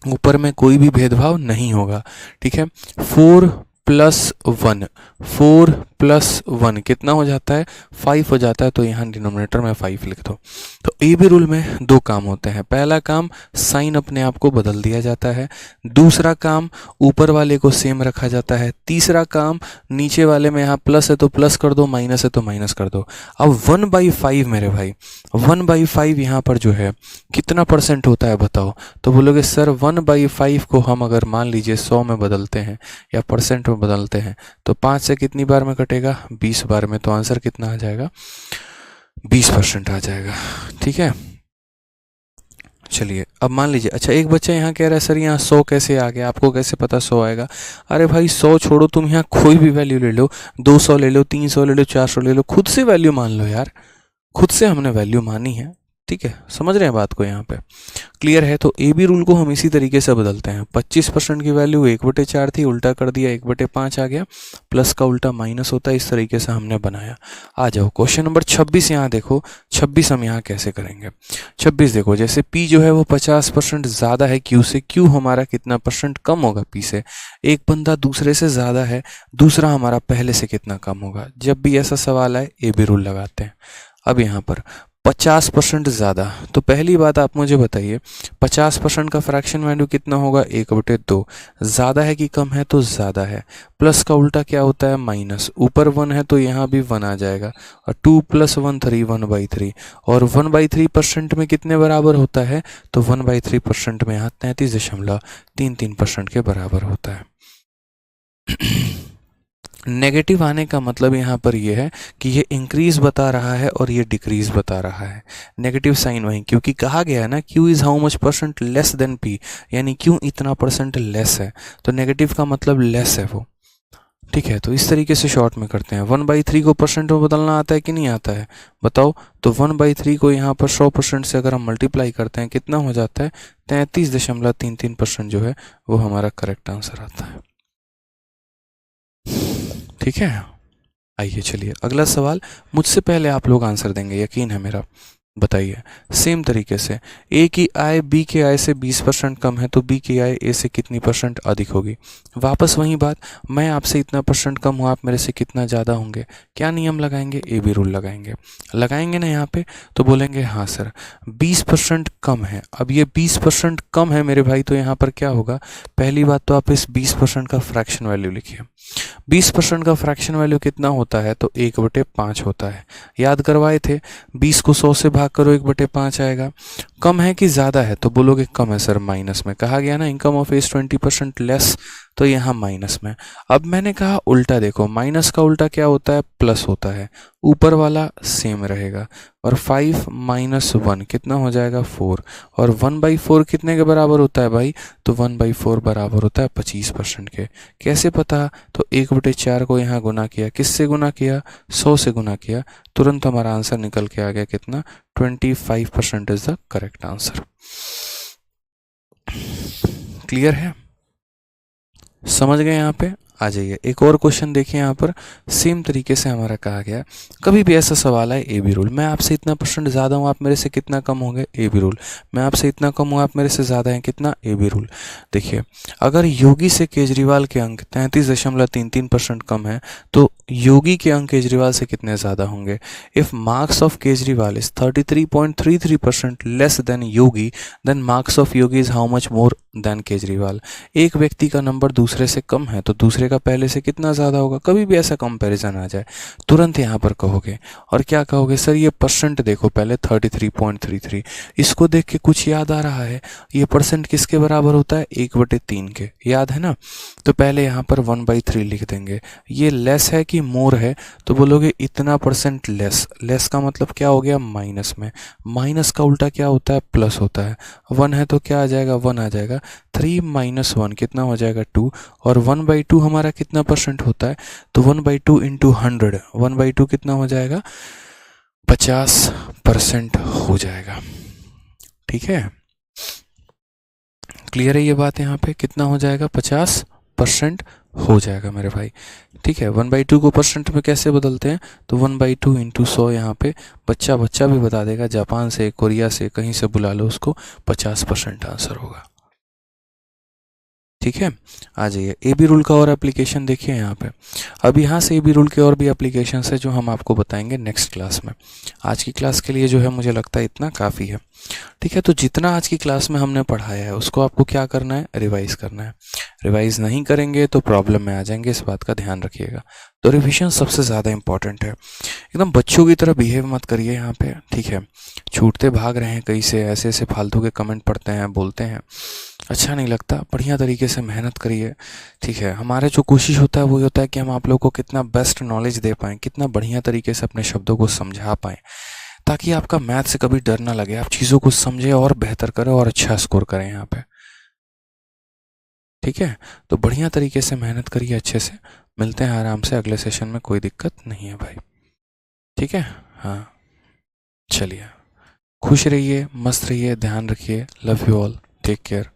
ऊपर में कोई भी भेदभाव नहीं होगा। ठीक है, 4 + 1, 4 +1 कितना हो जाता है 5 हो जाता है, तो यहाँ डिनोमिनेटर में 5 लिख दो। तो ए बी रूल में दो काम होते हैं, पहला काम साइन अपने आप को बदल दिया जाता है, दूसरा काम ऊपर वाले को सेम रखा जाता है, तीसरा काम नीचे वाले में यहाँ प्लस है तो प्लस कर दो, माइनस है तो माइनस कर दो। अब 1/5 मेरे भाई 1/5 यहाँ पर जो है कितना परसेंट होता है बताओ? तो बोलोगे सर 1/5 को हम अगर मान लीजिए 100 में बदलते हैं या परसेंट में बदलते हैं तो 5 से कितनी बार में कटेगा? 20 बार में। तो आंसर कितना आ जाएगा? 20% आ जाएगा। ठीक है, चलिए अब मान लीजिए, अच्छा एक बच्चा यहाँ कह रहा है सर यहाँ 100 कैसे आ गया, आपको कैसे पता 100 आएगा? अरे भाई 100 छोड़ो, तुम यहाँ कोई भी वैल्यू ले लो, 200 ले लो, 300 ले लो, 400 ले लो, खुद से वैल्यू मान लो यार, खुद से हमने वैल्यू मानी है। ठीक है, समझ रहे हैं बात को यहाँ पे? क्लियर है? तो ए बी रूल को हम इसी तरीके से बदलते हैं। 25% की वैल्यू 1/4 थी, उल्टा कर दिया 1/5 आ गया, प्लस का उल्टा माइनस होता है, इस तरीके से हमने बनाया। आ जाओ क्वेश्चन नंबर 26, यहाँ देखो 26 हम यहाँ कैसे करेंगे। 26 देखो, जैसे P जो है वो 50% ज़्यादा है Q से, Q हमारा कितना परसेंट कम होगा P से? एक बंदा दूसरे से ज़्यादा है, दूसरा हमारा पहले से कितना कम होगा? जब भी ऐसा सवाल आए ए बी रूल लगाते हैं। अब यहाँ पर 50% ज़्यादा, तो पहली बात आप मुझे बताइए 50% का फ्रैक्शन वैल्यू कितना होगा? 1/2। ज़्यादा है कि कम है? तो ज़्यादा है। प्लस का उल्टा क्या होता है? माइनस। ऊपर 1 है तो यहाँ भी 1 आ जाएगा, और 2 + 1 3, 1/3। और 1/3% में कितने बराबर होता है? तो 1/3% में यहाँ 33.33% के बराबर होता है। नेगेटिव आने का मतलब यहाँ पर ये है कि ये इंक्रीज बता रहा है और ये डिक्रीज बता रहा है। नेगेटिव साइन वहीं, क्योंकि कहा गया है ना Q is how much percent less than P, यानी Q इतना परसेंट लेस है, तो नेगेटिव का मतलब लेस है वो। ठीक है, तो इस तरीके से शॉर्ट में करते हैं। 1/3 को परसेंट में बदलना आता है कि नहीं आता है? बताओ। तो 1/3 को यहाँ पर 100% से अगर हम मल्टीप्लाई करते हैं कितना हो जाता है? 33.33% जो है वो हमारा करेक्ट आंसर आता है। ठीक है, आइए चलिए अगला सवाल, मुझसे पहले आप लोग आंसर देंगे, यकीन है मेरा। बताइए सेम तरीके से, ए की आय बी के आय से 20% कम है, तो बी की आय ए से कितनी परसेंट अधिक होगी? वापस वही बात, मैं आपसे इतना परसेंट कम हूँ, आप मेरे से कितना ज़्यादा होंगे? क्या नियम लगाएंगे? ए बी रूल लगाएंगे। लगाएंगे ना यहाँ पे, तो बोलेंगे हाँ सर 20% कम है। अब ये 20% कम है मेरे भाई, तो यहाँ पर क्या होगा? पहली बात तो आप इस 20% का फ्रैक्शन वैल्यू लिखिए। 20% का फ्रैक्शन वैल्यू कितना होता है? तो 1/5 होता है। याद करवाए थे, 20 को 100 से भाग करो 1/5 आएगा। कम है कि ज़्यादा है? तो बोलोगे कम है सर, माइनस में। कहा गया ना इनकम ऑफ एज 20% लेस, तो यहाँ माइनस में। अब मैंने कहा उल्टा देखो, माइनस का उल्टा क्या होता है? प्लस होता है। ऊपर वाला सेम रहेगा, और 5 - 1 कितना हो जाएगा? 4। और 1/4 कितने के बराबर होता है भाई? तो 1/4 बराबर होता है 25% के। कैसे पता? तो 1/4 को यहाँ गुना किया, किससे गुना किया? 100 से गुना किया, तुरंत हमारा आंसर निकल के आ गया कितना? 25% is the correct answer. Clear है? समझ गए? यहाँ पे आ जाइए, एक और क्वेश्चन देखिए। यहाँ पर सेम तरीके से हमारा कहा गया, कभी भी ऐसा सवाल है ए बी रूल, मैं आपसे इतना परसेंट ज़्यादा हूँ, आप मेरे से कितना कम होंगे? A B rule. मैं आपसे इतना कम हूँ, आप मेरे से ज़्यादा हैं, कितना? A B rule. देखिए, अगर योगी से केजरीवाल के अंक 33.33% कम है, तो योगी के अंक केजरीवाल से कितने ज़्यादा होंगे? If marks of Kejriwal is 33.33% less than Yogi, then marks of Yogi is how much more than Kejriwal. एक व्यक्ति का नंबर दूसरे से कम है, तो दूसरे का पहले से कितना ज़्यादा होगा? कभी भी ऐसा कंपैरिजन आ जाए, तुरंत यहाँ पर कहोगे। और क्या कहोगे? सर ये परसेंट देखो पहले 33.33, इसको देख के कुछ याद आ रहा है? ये परसेंट किसके बराबर होता है? 1/3 के, याद है ना? तो पहले यहाँ पर 1/3 लिख देंगे। ये लेस है कि मोर है? तो बोलोगे इतना परसेंट लेस। लेस का मतलब क्या हो गया? माइनस में। माइनस का उल्टा क्या होता है? प्लस होता है। 1 है तो क्या आ जाएगा? 1 आ जाएगा। 3 - 1 कितना हो जाएगा? 2। और 1/2 हमारा कितना परसेंट होता है? तो 1/2 इंटू 100, 1/2 कितना हो जाएगा? 50% हो जाएगा। ठीक है, क्लियर है ये बात? यहाँ पे कितना हो जाएगा? 50% हो जाएगा मेरे भाई। ठीक है, 1/2 को परसेंट में कैसे बदलते हैं? तो 1/2 इंटू 100, यहाँ पे बच्चा भी बता देगा, जापान से, कोरिया से, कहीं से बुला लो उसको, 50% आंसर होगा। ठीक है, आ जाइए। ए बी रूल का और एप्लीकेशन देखिए यहाँ पे। अब यहाँ से ए बी रूल के और भी एप्लीकेशन है जो हम आपको बताएंगे नेक्स्ट क्लास में। आज की क्लास के लिए जो है मुझे लगता है इतना काफ़ी है। ठीक है, तो जितना आज की क्लास में हमने पढ़ाया है उसको आपको क्या करना है, रिवाइज करना है। रिवाइज नहीं करेंगे तो प्रॉब्लम में आ जाएंगे, इस बात का ध्यान रखिएगा। तो रिविजन सबसे ज़्यादा इंपॉर्टेंट है। एकदम बच्चों की तरह बिहेव मत करिए यहाँ पे, ठीक है। छूटते भाग रहे हैं कहीं से, ऐसे ऐसे फालतू के कमेंट पढ़ते हैं, बोलते हैं, अच्छा नहीं लगता। बढ़िया तरीके से मेहनत करिए, ठीक है। हमारे जो कोशिश होता है वो होता है कि हम आप लोग को कितना बेस्ट नॉलेज दे पाएँ, कितना बढ़िया तरीके से अपने शब्दों को समझा पाएँ, ताकि आपका मैथ से कभी डर ना लगे, आप चीज़ों को समझें और बेहतर करें और अच्छा स्कोर करें यहाँ पे। ठीक है, तो बढ़िया तरीके से मेहनत करिए अच्छे से। मिलते हैं आराम से अगले सेशन में, कोई दिक्कत नहीं है भाई। ठीक है, हाँ, चलिए, खुश रहिए, मस्त रहिए, ध्यान रखिए। Love you all, take care.